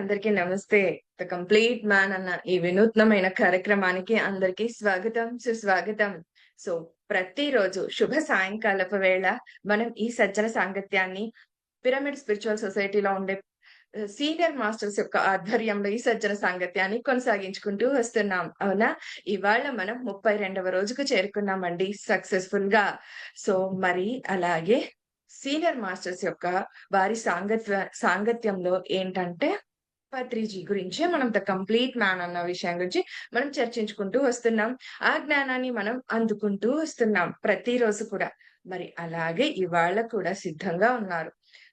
అందరికీ నమస్తే. The complete man అన్న ఈ వినూత్నమైన కార్యక్రమానికి అందరికీ స్వాగతం, సుస్వాగతం. సో, ప్రతిరోజు శుభ సాయంకాలపు వేళ మనం ఈ సజ్జన సాంగత్యాన్ని పిరమిడ్ స్పిరిచువల్ సొసైటీలో ఉండే సీనియర్ మాస్టర్స్ యొక్క ఆధ్వర్యంలో ఈ సజ్జన సాంగత్యాన్ని కొనసాగించుకుంటూ వస్తున్నాం. అవునా? ఇవాళ మనం 32వ రోజుకు చేరుకున్నామండి సక్సెస్‌ఫుల్‌గా. సో, మరి అలాగే సీనియర్ మాస్టర్స్ యొక్క వారి సాంగత్యంలో ఏంటంటే పత్రిజీ గురించే మనం ద కంప్లీట్ మ్యాన్ అన్న విషయం గురించి మనం చర్చించుకుంటూ వస్తున్నాం. ఆ జ్ఞానాన్ని మనం అందుకుంటూ వస్తున్నాం ప్రతిరోజు కూడా. మరి అలాగే ఇవాళ కూడా సిద్ధంగా ఉన్నారు.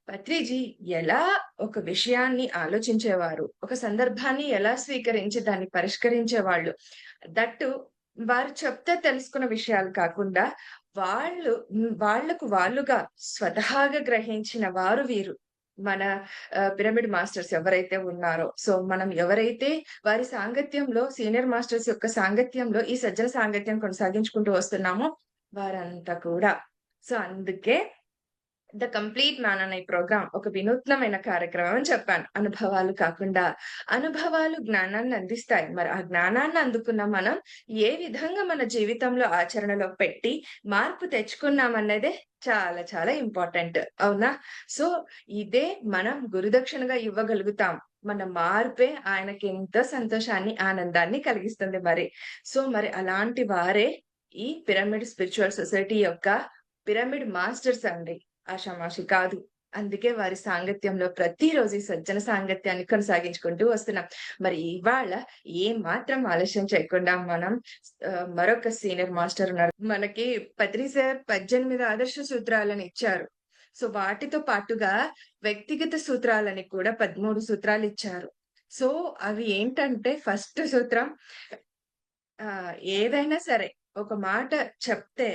పత్రిజీ ఎలా ఒక విషయాన్ని ఆలోచించేవారు, ఒక సందర్భాన్ని ఎలా స్వీకరించి దాన్ని పరిష్కరించేవాళ్ళు. దట్టు వారు చెప్తే తెలుసుకున్న విషయాలు కాకుండా వాళ్ళకు వాళ్ళుగా స్వతహాగా గ్రహించిన వారు వీరు. మన పిరమిడ్ మాస్టర్స్ ఎవరైతే ఉన్నారో, సో మనం ఎవరైతే వారి సాంగత్యంలో సీనియర్ మాస్టర్స్ యొక్క సాంగత్యంలో ఈ సజ్జన సాంగత్యం కొనసాగించుకుంటూ వస్తున్నామో వారంతా కూడా. సో అందుకే ద కంప్లీట్ మ్యాన్ అనే ప్రోగ్రామ్ ఒక వినూత్నమైన కార్యక్రమం అని చెప్పాను. అనుభవాలు కాకుండా అనుభవాలు జ్ఞానాన్ని అందిస్తాయి. మరి ఆ జ్ఞానాన్ని అందుకున్న మనం ఏ విధంగా మన జీవితంలో ఆచరణలో పెట్టి మార్పు తెచ్చుకున్నామన్నదే చాలా చాలా ఇంపార్టెంట్. అవునా? సో ఇదే మనం గురుదక్షిణగా ఇవ్వగలుగుతాం. మన మార్పే ఆయనకి ఎంతో సంతోషాన్ని, ఆనందాన్ని కలిగిస్తుంది మరి. సో మరి అలాంటి వారే ఈ పిరమిడ్ స్పిరిచువల్ సొసైటీ యొక్క పిరమిడ్ మాస్టర్స్ అండి. ఆషామాషి కాదు. అందుకే వారి సాంగత్యంలో ప్రతిరోజు ఈ సజ్జన సాంగత్యాన్ని కొనసాగించుకుంటూ వస్తున్నాం. మరి ఇవాళ మాత్రం ఆలస్యం చేయకుండా మనం మరొక సీనియర్ మాస్టర్ ఉన్నారు. మనకి పత్రి సార్ 18 ఆదర్శ సూత్రాలను ఇచ్చారు. సో వాటితో పాటుగా వ్యక్తిగత సూత్రాలని కూడా 13 సూత్రాలు ఇచ్చారు. సో అవి ఏంటంటే ఫస్ట్ సూత్రం ఏదైనా సరే ఒక మాట చెప్తే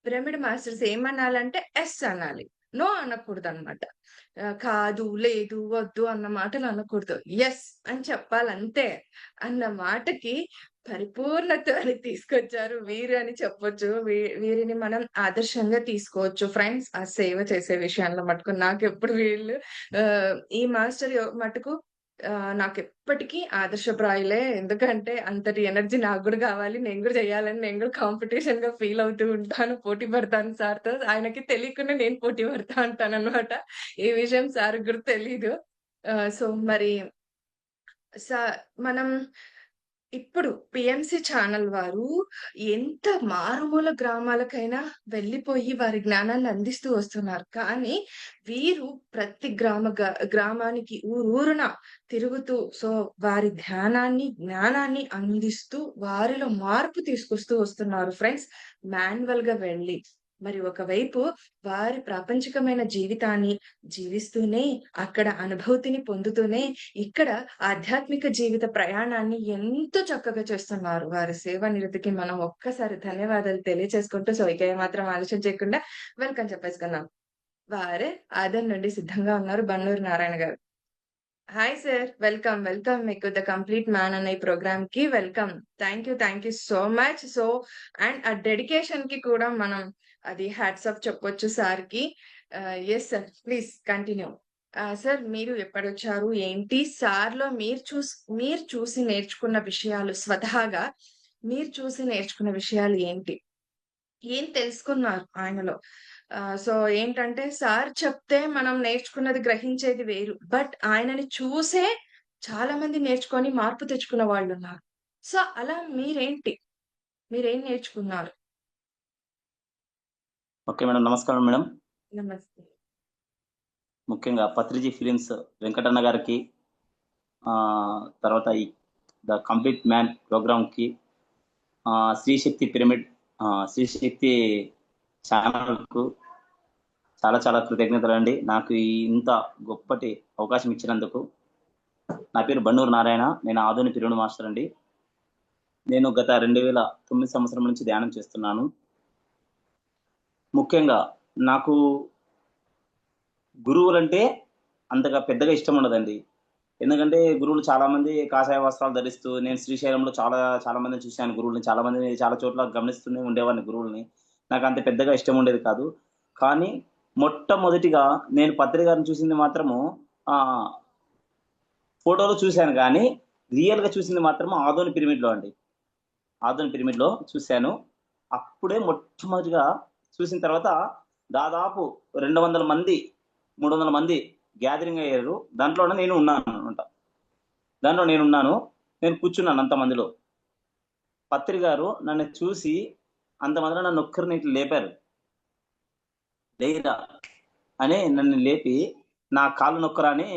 పిరమిడ్ మాస్టర్స్ ఏమనాలంటే ఎస్ అనాలి. నో అనకూడదనమాట. కాదు, లేదు, వద్దు అన్న మాటలు అనకూడదు. యెస్ అని చెప్పాలంతే అన్న మాటకి పరిపూర్ణతని తీసుకొచ్చారు వీరు అని చెప్పొచ్చు. వీరిని మనం ఆదర్శంగా తీసుకోవచ్చు ఫ్రెండ్స్. ఆ సేవ చేసే విషయంలో మటుకు నాకెప్పుడు వీళ్ళు ఈ మాస్టర్ మటుకు నాకెప్పటికీ ఆదర్శప్రాయులే. ఎందుకంటే అంతటి ఎనర్జీ నాకు గూడా గావాలి. నేను గూడా జేయాలని నేను గూడా కాంపిటీషన్‌గా ఫీల్ అవుతూ ఉంటాను. పోటీ పడతాను సార్‌తో. ఆయనకి తెలియకుండా నేను పోటీ పడతా ఉంటాననమాట. ఈ విషయం సార్‌కి గూడా తెలీదు. సో మరి స మనం ఇప్పుడు పిఎంసి ఛానల్ వారు ఎంత మారుమూల గ్రామాలకైనా వెళ్ళిపోయి వారి జ్ఞానాన్ని అందిస్తూ వస్తున్నారు. కానీ వీరు ప్రతి గ్రామానికి ఊరూరున తిరుగుతూ సో వారి ధ్యానాన్ని, జ్ఞానాన్ని అందిస్తూ వారిలో మార్పు తీసుకొస్తూ వస్తున్నారు ఫ్రెండ్స్. మాన్యువల్‌గా వెళ్ళి. మరి ఒకవైపు వారి ప్రాపంచికమైన జీవితాన్ని జీవిస్తూనే, అక్కడ అనుభూతిని పొందుతూనే, ఇక్కడ ఆధ్యాత్మిక జీవిత ప్రయాణాన్ని ఎంతో చక్కగా చేస్తున్నారు. వారి సేవా నిరతికి మనం ఒక్కసారి ధన్యవాదాలు తెలియచేసుకుంటూ, సో ఇక ఏమాత్రం ఆలస్యం చేయకుండా వెల్కమ్ చెప్పేసుకుందాం. వారే ఆదర్ నుండి సిద్ధంగా ఉన్నారు బన్నూరు నారాయణ గారు. Hi sir. వెల్కమ్. వెల్కమ్ మీకు ద కంప్లీట్ మ్యాన్ అనే ప్రోగ్రామ్‌కి welcome. Thank you so much. So and ఆ డెడికేషన్‌కి కూడా మనం అది హ్యాట్స్ ఆఫ్ చెప్పొచ్చు సార్‌కి. Yes sir. Please continue. Sir మీరు ఎప్పుడొచ్చారు? ఏంటి? సార్‌లో మీరు చూసి నేర్చుకున్న విషయాలు స్వతహాగా మీరు చూసి నేర్చుకున్న విషయాలు ఏంటి? ఏం తెలుసుకున్నారు ఆయనలో? సో ఏంటంటే సార్ చెప్తే మనం నేర్చుకున్నది గ్రహించేది వేరు. బట్ ఆయనని చూసే చాలా మంది నేర్చుకొని మార్పు తెచ్చుకున్న వాళ్ళున్నారు. సో అలా మీరేంటి? మీరేం నేర్చుకున్నారు? Okay madam. నమస్కారం మేడం. నమస్తే. ముఖ్యంగా పత్రిజీ ఫిలిమ్స్ వెంకటన్న గారికి, తర్వాత ఈ ద కంప్లీట్ మ్యాన్ ప్రోగ్రామ్‌కి, శ్రీశక్తి పిరమిడ్, శ్రీశక్తి ఛానల్‌కు చాలా చాలా కృతజ్ఞతలండి. నాకు ఇంత గొప్పటి అవకాశం ఇచ్చినందుకు. నా పేరు బన్నూరు నారాయణ. నేను ఆధునిక పిరమిడ్ మాస్టర్ అండి. నేను గత 2009 సంవత్సరం నుంచి ధ్యానం చేస్తున్నాను. ముఖ్యంగా నాకు గురువులంటే అంతగా పెద్దగా ఇష్టం ఉండదండి. ఎందుకంటే గురువులు చాలా మంది కాషాయ వస్త్రాలు ధరిస్తూ, నేను శ్రీశైలంలో చాలా మందిని చూశాను గురువుల్ని. చాలా మందిని చాలా చోట్ల గమనిస్తూనే ఉండేవాడిని గురువుల్ని. నాకు అంత పెద్దగా ఇష్టం ఉండేది కాదు. కానీ మొట్టమొదటిగా నేను పత్రి గారిని చూసింది మాత్రము ఫోటోలో చూశాను కానీ రియల్ గా చూసింది మాత్రం ఆదోని పిరమిడ్ లో అండి. ఆదోని పిరమిడ్ లో చూశాను. అప్పుడే మొట్టమొదటిగా చూసిన తర్వాత దాదాపు 200 మంది 300 మంది గ్యాదరింగ్ అయ్యారు. దాంట్లోనే నేను ఉన్నాను అనమాట. దాంట్లో నేనున్నాను. నేను కూర్చున్నాను అంతమందిలో. పత్రి గారు నన్ను చూసి అంతమందిలో నన్ను ఒక్కరిని ఇట్లా లేపారు. లేరా అని నన్ను లేపి నా కాళ్ళు నొక్కరా అని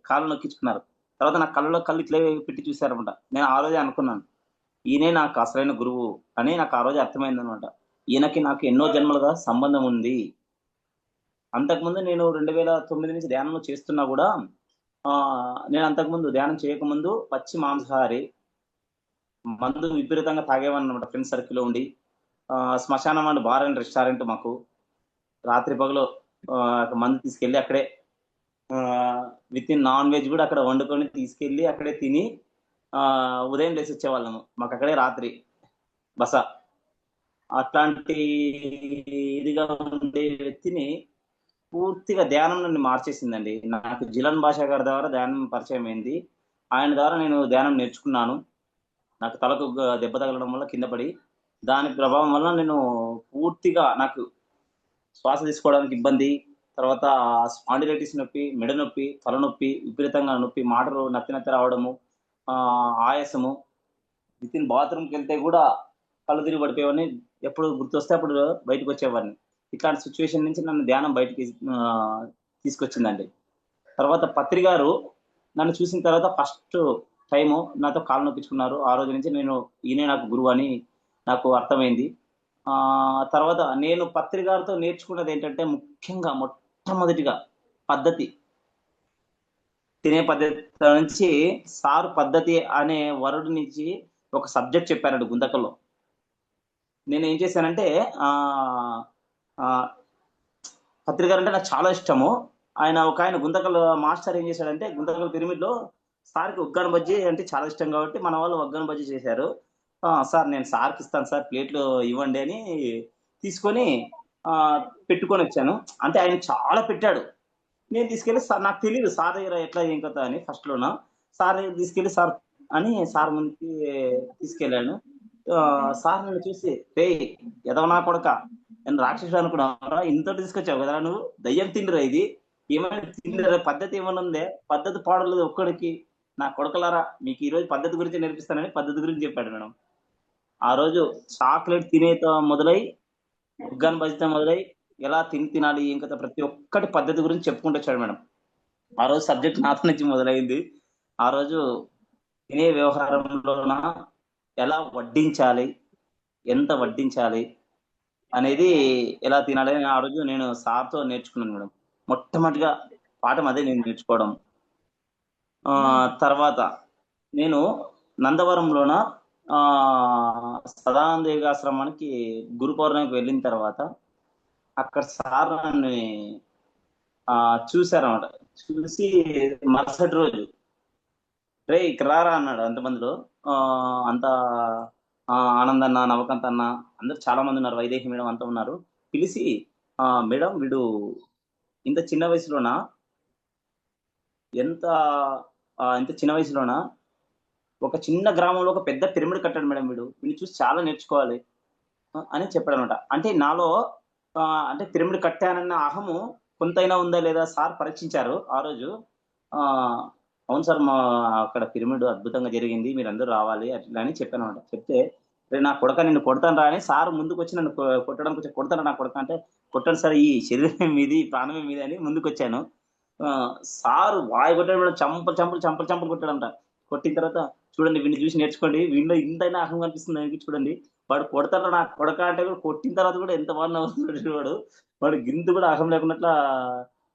కాళ్ళు నొక్కించుకున్నారు. తర్వాత నా కళ్ళలో కళ్ళు ఇట్లే పెట్టి చూశారనమాట. నేను ఆ రోజే అనుకున్నాను, ఈయనే నాకు అసలైన గురువు అని నాకు ఆ రోజే అర్థమైందనమాట. ఈయనకి నాకు ఎన్నో జన్మలుగా సంబంధం ఉంది. అంతకుముందు నేను 2009 నుంచి ధ్యానం చేస్తున్నా కూడా నేను అంతకుముందు ధ్యానం చేయకముందు పచ్చి మాంసాహారి, మందు విపరీతంగా తాగేవాడిని అనమాట. ఫ్రెండ్స్ సర్కిల్లో ఉండి శ్మశానం అండ్ బార్ అండ్ రెస్టారెంట్ మాకు. రాత్రి పగలు మందు తీసుకెళ్ళి అక్కడే విత్ ఇన్ నాన్ వెజ్ కూడా అక్కడ వండుకొని తీసుకెళ్ళి అక్కడే తిని ఉదయం లేసి వచ్చేవాళ్ళము. మాకు అక్కడే రాత్రి బస. అట్లాంటి ఇదిగా ఉండే వ్యక్తిని పూర్తిగా ధ్యానం నన్ను మార్చేసిందండి. నాకు జిలన్ భాషా గారి ద్వారా ధ్యానం పరిచయం అయింది. ఆయన ద్వారా నేను ధ్యానం నేర్చుకున్నాను. నాకు తలకు దెబ్బ తగలడం వల్ల కింద పడి దాని ప్రభావం వల్ల నేను పూర్తిగా నాకు శ్వాస తీసుకోవడానికి ఇబ్బంది, తర్వాత స్పాండిలైటిస్ నొప్పి, మెడ నొప్పి, తలనొప్పి, విపరీతంగా నొప్పి, మాటలు నత్తి నత్తి రావడము, ఆయాసము, విత్ ఇన్ బాత్రూమ్కి వెళ్తే కూడా కళ్ళు తిరిగి పడిపోయేవాడిని. ఎప్పుడు గుర్తొస్తే అప్పుడు బయటకు వచ్చేవాడిని. ఇట్లాంటి సిచ్యువేషన్ నుంచి నన్ను ధ్యానం బయటికి తీసుకొచ్చిందండి. తర్వాత పత్రి గారు నన్ను చూసిన తర్వాత ఫస్ట్ టైము నాతో కాళ్ళు నొప్పించుకున్నారు. ఆ రోజు నుంచి నేను ఈయనే నాకు గురువు అని నాకు అర్థమైంది. తర్వాత నేను పత్రి గారితో నేర్చుకున్నది ఏంటంటే ముఖ్యంగా మొట్టమొదటిగా పద్ధతి, తినే పద్ధతి నుంచి సారు పద్ధతి అనే వరుడు నుంచి ఒక సబ్జెక్ట్ చెప్పారండి గుంతకల్లో. నేను ఏం చేశానంటే పత్రి గారు అంటే నాకు చాలా ఇష్టము. ఆయన గుంతకల్ మాస్టర్ ఏం చేశాడంటే గుంతకల్ పిరమిడ్ లో సార్కి ఒగ్గాని బజ్జీ అంటే చాలా ఇష్టం కాబట్టి మన వాళ్ళు ఒగ్గాని బజ్జీ చేశారు. సార్ నేను సార్కి ఇస్తాను సార్, ప్లేట్లు ఇవ్వండి అని తీసుకొని పెట్టుకొని వచ్చాను. అంటే ఆయన చాలా పెట్టాడు. నేను తీసుకెళ్ళి సార్ నాకు తెలియదు సార్ దగ్గర ఎట్లా ఏం కదా అని ఫస్ట్లోన సార్ దగ్గర తీసుకెళ్ళి సార్ అని సార్ ముందుకి తీసుకెళ్ళాను. సార్ నన్ను చూసి రే ఎదవనా కొడక, నేను రాక్షసుడు అనుకున్నారా, ఇంత తీసుకొచ్చావు కదా నువ్వు, దయ్యం తిండిరా ఇది, ఏమైనా తిండిరా, పద్ధతి ఏమైనా ఉందే, పద్ధతి పాడలేదు ఒక్కడికి, నా కొడకలారా మీకు ఈ రోజు పద్ధతి గురించి నేర్పిస్తానని పద్ధతి గురించి చెప్పాడు మేడం. ఆ రోజు చాక్లెట్ తినేతో మొదలై ఉగ్గాని బజితో మొదలై ఎలా తినాలి ఏం కదా ప్రతి ఒక్కటి పద్ధతి గురించి చెప్పుకుంటూ వచ్చాడు మేడం. ఆ రోజు సబ్జెక్ట్ నాతో నుంచి మొదలైంది. ఆ రోజు తినే వ్యవహారంలోన ఎలా వడ్డించాలి, ఎంత వడ్డించాలి అనేది, ఎలా తినాలి అని ఆ రోజు నేను సార్తో నేర్చుకున్నాను మేడం. మొట్టమొదటిగా పాఠం అదే నేను నేర్చుకోవడం. తర్వాత నేను నందవరంలోన సదానంద యోగాశ్రమానికి గురు పౌర్ణమికి వెళ్ళిన తర్వాత అక్కడ సార్ నన్ను చూశారన్నమాట. చూసి మరుసటి రోజు రే ఇక్కడ రారా అన్నాడు. అంతమందిలో అంత ఆనంద్ అన్న, నవకాంత్ అన్న, అందరు చాలా మంది ఉన్నారు, వైదేహి మేడం అంతా ఉన్నారు. పిలిచి మేడం వీడు ఇంత చిన్న వయసులోనా ఇంత చిన్న వయసులోనా ఒక చిన్న గ్రామంలో ఒక పెద్ద పిరమిడ్ కట్టాడు మేడం, వీడిని చూసి చాలా నేర్చుకోవాలి అని చెప్పాడు అనమాట. అంటే నాలో అంటే పిరమిడ్ కట్టానన్న అహము కొంతైనా ఉందా లేదా సార్ పరీక్షించారు ఆ రోజు. అవును సార్ మా అక్కడ పిరమిడ్ అద్భుతంగా జరిగింది, మీరు అందరూ రావాలి అట్లా అని చెప్పాను అనమాట. చెప్తే నా కొడక నిన్ను కొడతాను రా అని సార్ ముందుకు వచ్చి నన్ను కొట్టడానికి వచ్చి, కొడతాను నా కొడక అంటే, కొట్టాను సార్ ఈ శరీరం మీది ప్రాణమే మీది అని ముందుకు వచ్చాను. సారు వాయి కొట్టాడు మేడం, చంపలు కొట్టాడంట. కొట్టిన తర్వాత చూడండి వీడిని చూసి నేర్చుకోండి, వీడిలో ఇంతైనా అహం కనిపిస్తుంది చూడండి, వాడు కొడతాడు నా కొడక అంటే కూడా కొట్టిన తర్వాత కూడా ఎంత బాగా నవ్వుతున్నాడు వాడు గింతు కూడా అహం లేకున్నట్లా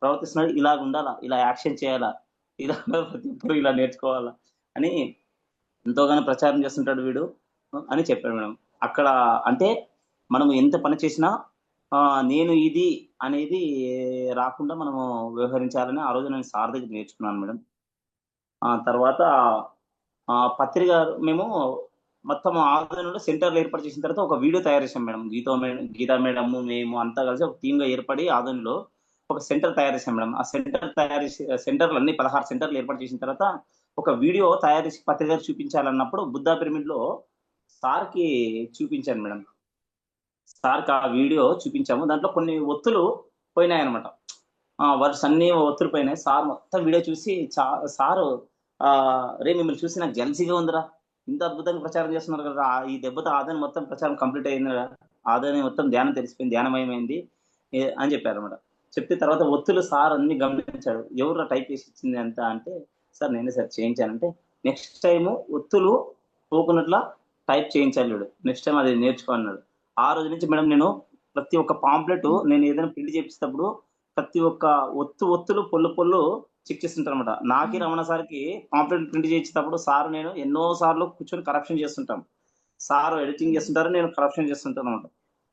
ప్రవర్తిస్తున్నాడు. ఇలాగ ఉండాలా, ఇలా యాక్షన్ చేయాలా, ఇలా ప్రతి ఒక్కరు ఇలా నేర్చుకోవాలా అని ఎంతోగానో ప్రచారం చేస్తుంటాడు వీడు అని చెప్పాడు మేడం. అక్కడ అంటే మనం ఎంత పని చేసినా నేను ఇది అనేది రాకుండా మనము వ్యవహరించాలని ఆ రోజు నేను సార్ దగ్గర నేర్చుకున్నాను మేడం. తర్వాత పత్రి గారు మేము మొత్తం ఆధ్వర్యంలో సెంటర్లు ఏర్పాటు చేసిన తర్వాత ఒక వీడియో తయారు చేసాం మేడం. గీతా మేడం మేము అంతా కలిసి ఒక టీమ్ గా ఏర్పడి ఆధ్వర్యంలో ఒక సెంటర్ తయారు చేసాం మేడం. ఆ సెంటర్లు అన్ని 16 సెంటర్లు ఏర్పాటు చేసిన తర్వాత ఒక వీడియో తయారు చేసి పత్రికగా చూపించాలన్నప్పుడు బుద్ధా పిరమిడ్ లో సార్కి చూపించాను మేడం. సార్కి ఆ వీడియో చూపించాము. దాంట్లో కొన్ని ఒత్తులు పోయినాయి అనమాట. వర్డ్స్ అన్ని ఒత్తులు పోయినాయి. సార్ మొత్తం వీడియో చూసి సారు రే మిమ్మల్ని చూసి నాకు జెల్సీగా ఉందిరా, ఇంత అద్భుతంగా ప్రచారం చేస్తున్నారు కదా, ఈ దెబ్బతో ఆదాని మొత్తం ప్రచారం కంప్లీట్ అయిందిరా, ఆదాని మొత్తం ధ్యానం తెలిసిపోయింది, ధ్యానమయమైంది అని చెప్పారు అనమాట. చెప్తే తర్వాత ఒత్తులు సార్ అన్ని గమనించాడు. ఎవరు టైప్ చేసి ఇచ్చింది అంత అంటే, సార్ నేనే సార్ చేయించానంటే, నెక్స్ట్ టైం ఒత్తులు పోకున్నట్లా టైప్ చేయించాలి వీడు, నెక్స్ట్ టైం అది నేర్చుకో అన్నాడు. ఆ రోజు నుంచి మేడం నేను ప్రతి ఒక్క పాంప్లెట్ నేను ఏదైనా ప్రింట్ చేపిస్తేటప్పుడు ప్రతి ఒక్క ఒత్తులు పొల్లు చెక్ చేస్తుంటారు అనమాట. నాకి రమణ సార్కి పాంప్లెట్ ప్రింట్ చేయించేటప్పుడు సార్ నేను ఎన్నో సార్లు కూర్చొని కరెక్షన్ చేస్తుంటాం. సార్ ఎడిటింగ్ చేస్తుంటారు, నేను కరెక్షన్ చేస్తుంటాను అనమాట.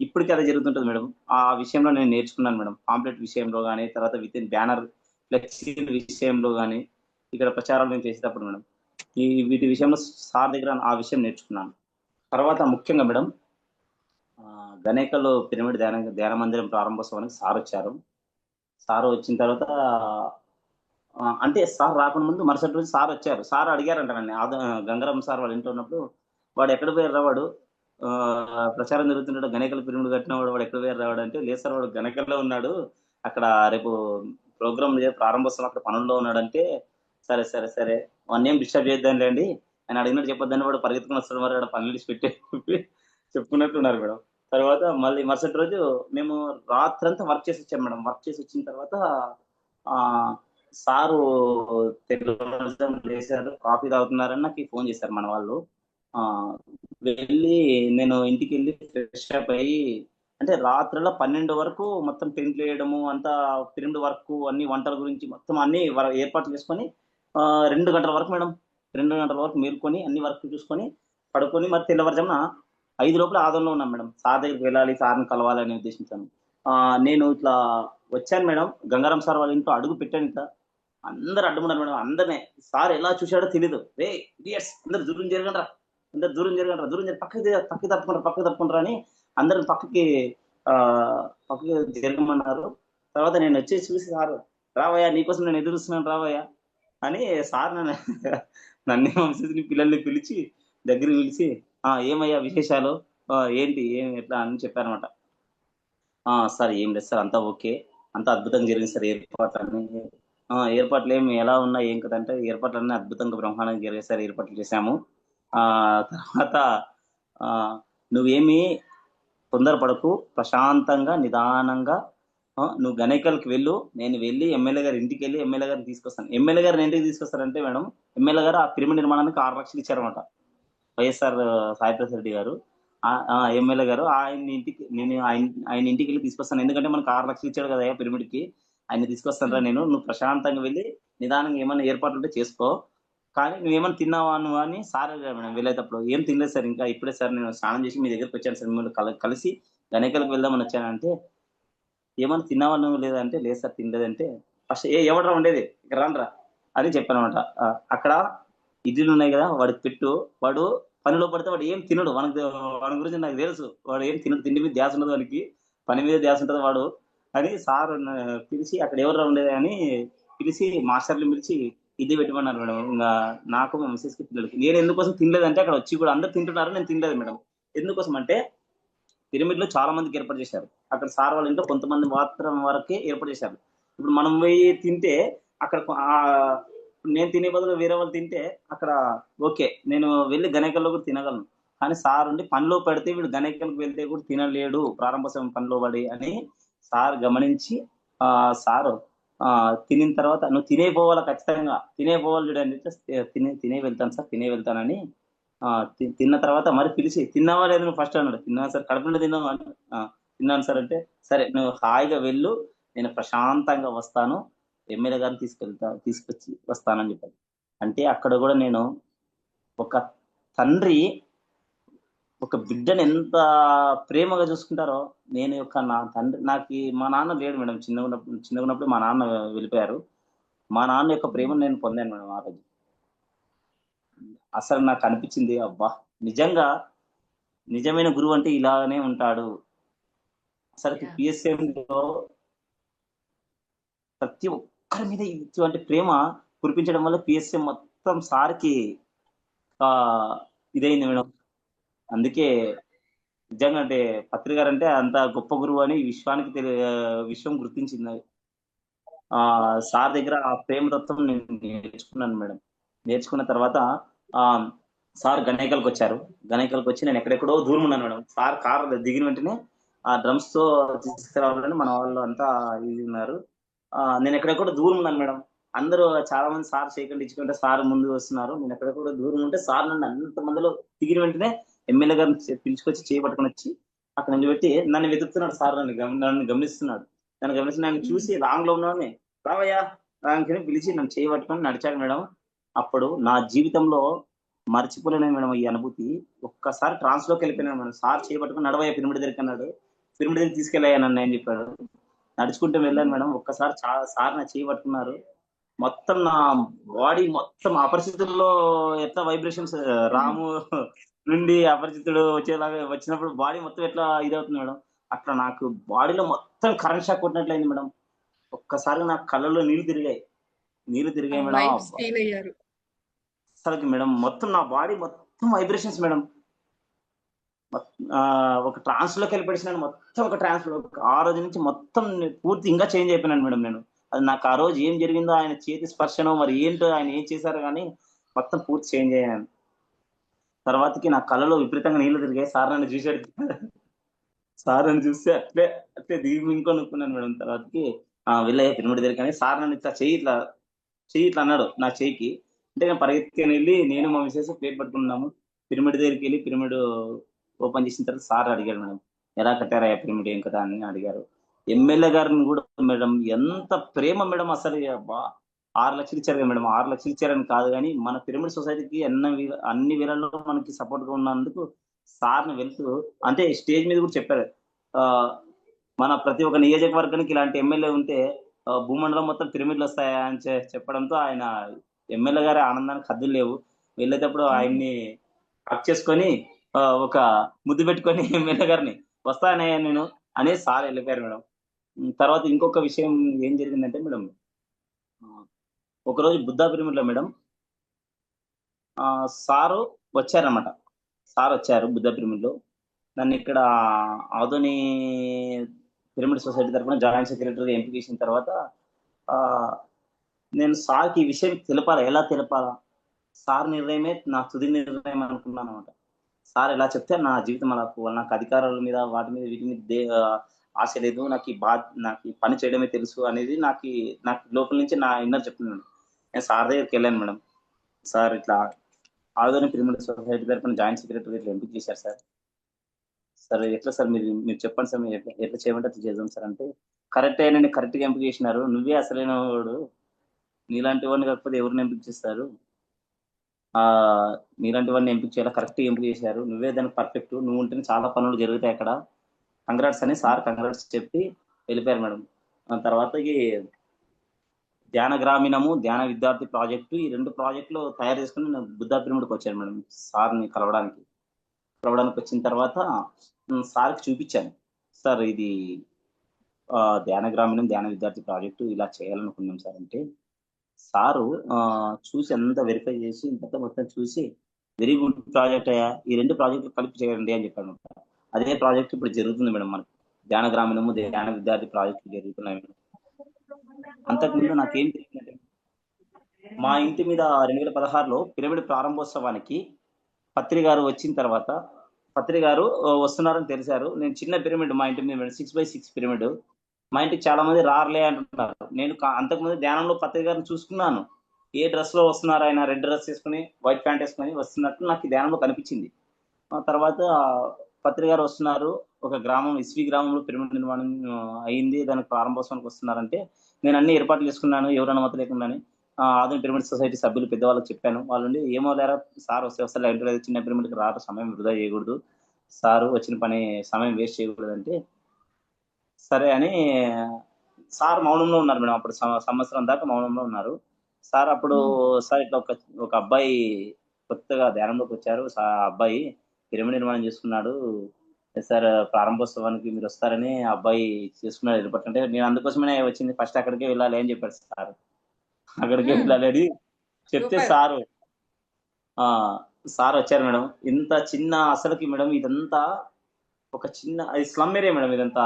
ఇప్పటికీ అదే జరుగుతుంటుంది మేడం. ఆ విషయంలో నేను నేర్చుకున్నాను మేడం. పాంప్లెట్ విషయంలో కానీ, తర్వాత విత్ ఇన్ బ్యానర్ ఫ్లెక్సీ విషయంలో కానీ, ఇక్కడ ప్రచారం నేను చేసేటప్పుడు మేడం వీటి విషయంలో సార్ దగ్గర ఆ విషయం నేర్చుకున్నాను. తర్వాత ముఖ్యంగా మేడం గణేకల్ పిరమిడ్ ధ్యాన మందిరం ప్రారంభోత్సవానికి సార్ వచ్చారు. సార్ వచ్చిన తర్వాత అంటే సార్ రాకుండా ముందు మరుసటి రోజు సార్ వచ్చారు. సార్ అడిగారంట నన్ను, గంగారాం సార్ వాళ్ళ ఇంట్లో ఉన్నప్పుడు, వాడు ఎక్కడ పోయారు వాడు, ప్రచారం జరుగుతుంటాడు, గణేకల్ పిరమిడ్ కట్టిన వాడు ఎక్కడ పోయారు రావాడు అంటే, లేదు సార్ వాడు గణేకల్లో ఉన్నాడు, అక్కడ రేపు ప్రోగ్రామ్ ప్రారంభోత్సవం అక్కడ పనుల్లో ఉన్నాడంటే, సరే సరే సరే వన్ ఏం డిస్టర్బ్ చేద్దాంలేండి ఆయన అడిగినట్టు చెప్పొద్దని వాడు పరిగెత్తుకుని వస్తాడు, మరి వాడు పనులు తీసి పెట్టి చెప్పుకున్నట్టున్నారు మేడం. తర్వాత మళ్ళీ మరుసటి రోజు మేము రాత్రంతా వర్క్ చేసి వచ్చాం మేడం. వర్క్ చేసి వచ్చిన తర్వాత సారు లేచారు, కాఫీ తాగుతున్నారని నాకు ఫోన్ చేశారు మన వాళ్ళు. వెళ్ళి నేను ఇంటికి వెళ్ళి ఫ్రెష్ అప్ అయ్యి, అంటే రాత్రిలో 12 వరకు మొత్తం టెంట్లు వేయడము అంతా, పిరమిడ్ వర్క్ అన్ని, వంటల గురించి మొత్తం అన్ని ఏర్పాట్లు చేసుకొని 2 గంటల వరకు మేడం, 2 గంటల వరకు మేల్కొని అన్ని వర్క్ చూసుకొని పడుకొని మరి తెల్లవారుజామున 5 లోపల ఆదంలో ఉన్నాను మేడం. సార్ దగ్గరికి వెళ్ళాలి, సార్ని కలవాలని ఉద్దేశించాను. నేను ఇట్లా వచ్చాను మేడం. గంగారాం సార్ వాళ్ళ ఇంట్లో అడుగు పెట్టాను. ఇట్లా అందరు అడ్డుకున్నారు మేడం. అందరినీ సార్ ఎలా చూశాడో తెలీదు. రే ఇడియట్స్ అందరు దూరం జరగండ్రా, అందరు దూరం జరగండ్రా, దూరం జరిగి పక్కకి తప్పుకుంటారా అని అందరిని పక్కకి జరగమన్నారు. తర్వాత నేను వచ్చేసి చూసి, సార్ రావయ్యా నీకోసం నేను ఎదురుస్తున్నాను రావయ్యా అని సార్ నన్ను వంశీ పిల్లల్ని పిలిచి దగ్గరికి పిలిచి, ఏమయ్యా విశేషాలు, ఏంటి ఏం ఎట్లా అని చెప్పారనమాట. సార్ ఏం లేదు సార్, అంతా ఓకే, అంతా అద్భుతంగా జరిగింది సార్ ఏర్పాట్లు ఏమి ఎలా ఉన్నాయి ఏం కదంటే, ఏర్పాట్లన్నీ అద్భుతంగా బ్రహ్మాండంగా జరిగాయి సార్, ఏర్పాట్లు చేశాము. తర్వాత నువ్వేమీ తొందరపడకు, ప్రశాంతంగా నిదానంగా నువ్వు గణేకల్కి వెళ్ళు, నేను వెళ్ళి ఎమ్మెల్యే గారి ఇంటికి వెళ్ళి ఎమ్మెల్యే గారిని తీసుకొస్తాను. ఎమ్మెల్యే గారిని ఇంటికి తీసుకొస్తారంటే మేడం, ఎమ్మెల్యే గారు ఆ పిరమిడ్ నిర్మాణానికి 6 లక్షలు ఇచ్చారనమాట. వైఎస్ఆర్ సాయిప్రసాద్ రెడ్డి గారు ఎమ్మెల్యే గారు ఆయన ఇంటికి, నేను ఆయన ఇంటికి వెళ్ళి తీసుకొస్తాను. ఎందుకంటే మనకు 6 లక్షలు ఇచ్చాడు కదా పిరమిడ్ కి, ఆయన తీసుకొస్తాను నేను, నువ్వు ప్రశాంతంగా వెళ్ళి నిదానంగా ఏమైనా ఏర్పాట్లు ఉంటే చేసుకో, కానీ నువ్వేమైనా తిన్నావా నువ్వు అని సార్ మేడం. వెళ్ళేటప్పుడు ఏం తినలేదు సార్, ఇంకా ఇప్పుడే సార్ నేను స్నానం చేసి మీ దగ్గరికి వచ్చాను సార్, మిమ్మల్ని కలిసి గణేకలకు వెళ్దామని వచ్చానంటే, ఏమన్నా తిన్నావా నువ్వు లేదంటే, లేదు సార్ తినలేదంటే, ఫస్ట్ ఎవడరా ఉండేది ఇక్కడ రానరా అని చెప్పాను అనమాట. అక్కడ ఇడ్లీలు ఉన్నాయి కదా వాడికి పెట్టు, వాడు పనిలో పడితే వాడు ఏం తినడు, వాడి గురించి నాకు తెలుసు, వాడు ఏం తినడు, తిండి మీద ధ్యాస ఉండదు వానికి, పని మీద ధ్యాస ఉంటుంది వాడు అని సార్ పిలిచి, అక్కడ ఎవరు ఉండేది అని పిలిచి మాస్టర్లు పిలిచి ఇది పెట్టమన్నారు మేడం. ఇంకా నాకు మా మిస్సెస్ కి పిల్లలకి. నేను ఎందుకోసం తినలేదంటే, అక్కడ వచ్చి కూడా అందరు తింటున్నారు, నేను తినలేదు మేడం. ఎందుకోసం అంటే పిరమిడ్ లో చాలా మందికి ఏర్పాటు చేశారు, అక్కడ సార్ వాళ్ళ ఇంట్లో కొంతమంది మాత్రం వరకే ఏర్పాటు చేశారు. ఇప్పుడు మనం పోయి తింటే అక్కడ నేను తినే బదులు వేరే వాళ్ళు తింటే అక్కడ ఓకే, నేను వెళ్ళి గణేకల్లో కూడా తినగలను, కానీ సార్ ఉండి పనిలో పెడితే వీడు గణేకల్కి వెళ్తే కూడా తినలేడు ప్రారంభోత్సవం పనిలో పడి అని సార్ గమనించి, సారు తినిన తర్వాత నువ్వు తినే ఖచ్చితంగా తినే పోవాలి చూడండి, తినే వెళ్తాను సార్, తినే వెళ్తానని తిన్న తర్వాత మరి పిలిచి, తిన్నావా లేదు నువ్వు ఫస్ట్ అన్నాడు. తిన్నాను సార్, కడుపులో తిన్నావా తిన్నాను సార్ అంటే, సరే నువ్వు హాయిగా వెళ్ళు, నేను ప్రశాంతంగా వస్తాను, ఎమ్మెల్యే గారిని తీసుకొచ్చి వస్తానని చెప్పాను. అంటే అక్కడ కూడా నేను, ఒక తండ్రి ఒక బిడ్డను ఎంత ప్రేమగా చూసుకుంటారో, నేను నా తండ్రి, నాకు మా నాన్న లేడు మేడం, చిన్నగున్నప్పుడు మా నాన్న వెళ్ళిపోయారు. మా నాన్న యొక్క ప్రేమను నేను పొందాను మేడం ఆ రోజు. అసలు నాకు అనిపించింది, అబ్బా నిజంగా నిజమైన గురువు అంటే ఇలానే ఉంటాడు. అసలు పిఎస్ఎం లో ప్రతి ఒక్కరి మీద ఇటువంటి ప్రేమ కురిపించడం వల్ల పిఎస్ఎం మొత్తం సార్కి ఆ ఇదైంది మేడం. అందుకే నిజంగా అంటే పత్రి గారు అంటే అంత గొప్ప గురువు అని విశ్వానికి విశ్వం గుర్తించింది. సార్ దగ్గర ఆ ప్రేమ తత్వం నేను నేర్చుకున్నాను మేడం. నేర్చుకున్న తర్వాత ఆ సార్ గణేకల్కి వచ్చారు. గణేకల్కి వచ్చి నేను ఎక్కడెక్కడో దూరం ఉన్నాను మేడం. సార్ కార్ దిగిన వెంటనే ఆ డ్రమ్స్ తో తీసుకురావాలని మన వాళ్ళు అంతా ఇది ఉన్నారు. నేను ఎక్కడెక్కడో దూరం ఉన్నాను మేడం. అందరూ చాలా మంది సార్ చేయకండి ఇచ్చుకుంటే సార్ ముందు వస్తున్నారు. నేను ఎక్కడెక్కడో దూరం ఉంటే సార్ నన్ను అంత మందిలో దిగిన వెంటనే ఎమ్మెల్యే గారిని పిలుచుకొచ్చి చేయబట్టుకొని వచ్చి అక్కడ నిలబెట్టి నన్ను వెతుకుతున్నాడు సార్. నన్ను గమనిస్తున్నాడు. నన్ను గమనించి నన్ను చూసి లాంగ్ లో ఉన్నాను. రావయ్యా రాంకని పిలిచి నన్ను చేయబట్టుకొని నడిచాడు మేడం. అప్పుడు నా జీవితంలో మర్చిపోలేను మేడం ఈ అనుభూతి. ఒక్కసారి ట్రాన్స్ లోకి వెళ్ళిపోయినాను మేడం. సార్ చేయబట్టుకుని నడవయ్యా పిరమిడ్ దగ్గరికి అన్నాడు. పిరమిడ్ దగ్గర తీసుకెళ్ళాయా నన్ను అని చెప్పాడు. నడుచుకుంటూ వెళ్ళాను మేడం. ఒక్కసారి సార్ నా చేయబట్టుకున్నారు. మొత్తం నా బాడీ మొత్తం అపరిచితుల్లో ఎట్లా వైబ్రేషన్స్ రాము నుండి అపరిచితుడు వచ్చేలాగా వచ్చినప్పుడు బాడీ మొత్తం ఎట్లా ఇదవుతుంది మేడం. అట్లా నాకు బాడీలో మొత్తం కరెంట్ షాక్ కొట్టినట్లయింది మేడం. ఒక్కసారి నా కళ్ళలో నీళ్లు తిరిగాయి మేడం. వైబ్స్ ఫీల్ అయ్యారు. అసలుకి మేడం మొత్తం నా బాడీ మొత్తం వైబ్రేషన్స్ మేడం. ఒక ట్రాన్స్ లోకి వెళ్ళిపోయినాను. మొత్తం ఒక ట్రాన్స్ లో ఆ రోజు నుంచి మొత్తం పూర్తి ఇంకా చేంజ్ అయిపోయినాను మేడం నేను. అది నాకు ఆ రోజు ఏం జరిగిందో ఆయన చేతి స్పర్శనో మరి ఏంటో ఆయన ఏం చేశారో కానీ మొత్తం పూర్తి చేంజ్ అయ్యాను. తర్వాతకి నా కళ్ళలో విపరీతంగా నీళ్లు తిరిగాయి. సార్ నన్ను చూసాడు. సార్ నన్ను చూస్తే అట్లే అట్లే దిగి ఇంకో నొక్కున్నాను మేడం. తర్వాతకి వెళ్ళయ్యా పిరమిడ్ దగ్గర కానీ సార్ నన్ను ఇట్లా చెయ్యి ఇట్లా అన్నాడు నా చెయ్యికి. అంటే నేను పరిగెత్తుకొని వెళ్ళి నేను మా మిసెస్ ప్లేట్ పట్టుకున్నాము. పిరమిడ్ దగ్గరికి వెళ్ళి పిరమిడ్ ఓపెన్ చేసిన తర్వాత సార్ అడిగాడు మేడం, ఎలా కట్టారా పిరమిడ్ ఏం కదా అని అడిగారు. ఎమ్మెల్యే గారిని కూడా మేడం ఎంత ప్రేమ మేడం. అసలు 6 లక్షలు ఇచ్చారు కదా మేడం. 6 లక్షలు ఇచ్చారని కాదు కానీ మన పిరమిడ్ సొసైటీకి అన్ని వేళల్లో మనకి సపోర్ట్ గా ఉన్నందుకు సార్ని వెళ్తూ అంటే స్టేజ్ మీద కూడా చెప్పారు. ఆ మన ప్రతి ఒక్క నియోజకవర్గానికి ఇలాంటి ఎమ్మెల్యే ఉంటే భూమండలం మొత్తం పిరమిడ్లు వస్తాయా అని చెప్పడంతో ఆయన ఎమ్మెల్యే గారి ఆనందానికి హద్దులు లేవు. వెళ్ళేటప్పుడు ఆయన్ని హక్ చేసుకొని ఒక ముద్దు పెట్టుకొని ఎమ్మెల్యే గారిని వస్తానయ్యా నేను అనే సార్ వెళ్ళిపోయారు మేడం. తర్వాత ఇంకొక విషయం ఏం జరిగిందంటే మేడం, ఒకరోజు బుద్ధా పిరమిడ్ లో మేడం సారు వచ్చారన్నమాట. సార్ వచ్చారు బుద్ధా పిరమిడ్ లో. నన్ను ఇక్కడ ఆధుని పిరమిడ్ సొసైటీ తరఫున జాయింట్ సెక్రటరీగా ఎంపిక చేసిన తర్వాత నేను సార్కి ఈ విషయం తెలపాలా, ఎలా తెలపాలా, సార్ నిర్ణయమే నా తుది నిర్ణయం అనుకున్నాను అనమాట. సార్ ఎలా చెప్తే నా జీవితం అలా పోవాలి. నాకు అధికారాల మీద వాటి మీద వీటి మీద ఆశ లేదు. నాకు ఈ పని చేయడమే తెలుసు అనేది నాకు లోపల నుంచి నా ఇన్నర్ చెప్తున్నాను. నేను సార్ దగ్గరికి వెళ్ళాను మేడం. సార్ ఇట్లా ఆధునిక పిరమిడ్ సొసైటీ తరఫున జాయింట్ సెక్రటరీ ఇట్లా ఎంపిక చేశారు సార్. సార్ ఎట్లా సార్ మీరు చెప్పండి సార్, మీరు ఎట్లా చేయమంటే అట్లా చేద్దాం సార్ అంటే, కరెక్టే నేను కరెక్ట్గా ఎంపిక చేసినారు. నువ్వే అసలైన వాడు. నీలాంటి వాడిని కాకపోతే ఎవరిని ఎంపిక చేస్తారు? నీలాంటి వాడిని ఎంపిక చేయాలి, కరెక్ట్ ఎంపిక చేశారు. నువ్వే దానికి పర్ఫెక్ట్. నువ్వు ఉంటేనే చాలా పనులు జరుగుతాయి అక్కడ. కంగ్రాట్స్ అని సార్ కంగ్రాట్స్ చెప్పి వెళ్ళిపోయారు మేడం. తర్వాత ధ్యాన గ్రామీణము, ధ్యాన విద్యార్థి ప్రాజెక్టు, ఈ 2 ప్రాజెక్టులు తయారు చేసుకుని నేను బుద్ధా పిరమిడ్కి వచ్చాను మేడం. సార్ని కలవడానికి వచ్చిన తర్వాత సార్కి చూపించాను. సార్ ఇది ధ్యాన గ్రామీణం, ధ్యాన విద్యార్థి ప్రాజెక్టు ఇలా చేయాలనుకున్నాం సార్ అంటే, సారు చూసి అంతా వెరిఫై చేసి మొత్తం చూసి వెరీ గుడ్ ప్రాజెక్ట్ అయ్యా, ఈ 2 ప్రాజెక్టులు కలిపి చేయండి అని చెప్పాను. అదే ప్రాజెక్ట్ ఇప్పుడు జరుగుతుంది మేడం. మనకి ధ్యాన గ్రామీణము, ధ్యాన విద్యార్థి ప్రాజెక్టులు జరుగుతున్నాయి మేడం. అంతకుముందు నాకేం తెలిసిందంటే, మా ఇంటి మీద 2016లో పిరమిడ్ ప్రారంభోత్సవానికి పత్రి గారు వచ్చిన తర్వాత పత్రి గారు వస్తున్నారని తెలిసారు. నేను చిన్న పిరమిడ్ మా ఇంటి మీద 6x6 పిరమిడ్. మా ఇంటికి చాలా మంది రారులే అంటున్నారు. నేను అంతకుముందు ధ్యానంలో పత్రి గారిని చూసుకున్నాను. ఏ డ్రెస్ లో వస్తున్నారు, ఆయన రెడ్ డ్రెస్ వేసుకుని వైట్ ప్యాంట్ వేసుకుని వస్తున్నట్టు నాకు ధ్యానంలో కనిపించింది. తర్వాత పత్రి గారు వస్తున్నారు, ఒక గ్రామం ఇస్వి గ్రామంలో పిరమిడ్ నిర్మాణం అయింది, దానికి ప్రారంభోత్సవానికి వస్తున్నారంటే నేను అన్ని ఏర్పాట్లు చేసుకున్నాను ఎవరైనా మత లేకుండానే. ఆధునిక పిరమిడ్ సొసైటీ సభ్యులు పెద్దవాళ్ళకి చెప్పాను. వాళ్ళు ఏమో లేరా సార్ వస్తే లేదు, చిన్న పిరమిడ్కి రారు, సమయం వృధా చేయకూడదు, సారు వచ్చిన పని సమయం వేస్ట్ చేయకూడదు అంటే సరే అని సార్ మౌనంలో ఉన్నారు మేడం. అప్పుడు సంవత్సరం దాకా మౌనంలో ఉన్నారు సార్. అప్పుడు సార్ ఇట్లా ఒక అబ్బాయి కొత్తగా ధ్యానంలోకి వచ్చారు. ఆ అబ్బాయి పిరమిడ్ నిర్మాణం చేసుకున్నాడు సార్, ప్రారంభోత్సవానికి మీరు వస్తారని అబ్బాయి చేసుకున్నాడు ఏర్పాటు. అంటే నేను అందుకోసమే వచ్చింది, ఫస్ట్ అక్కడికే వెళ్ళాలి అని చెప్పారు సార్. అక్కడికే వెళ్ళాలి అని చెప్తే సారు ఆ సార్ వచ్చారు మేడం. ఇంత చిన్న అసలుకి మేడం ఇదంతా ఒక చిన్న అది స్లమ్ ఏరియా మేడం ఇదంతా.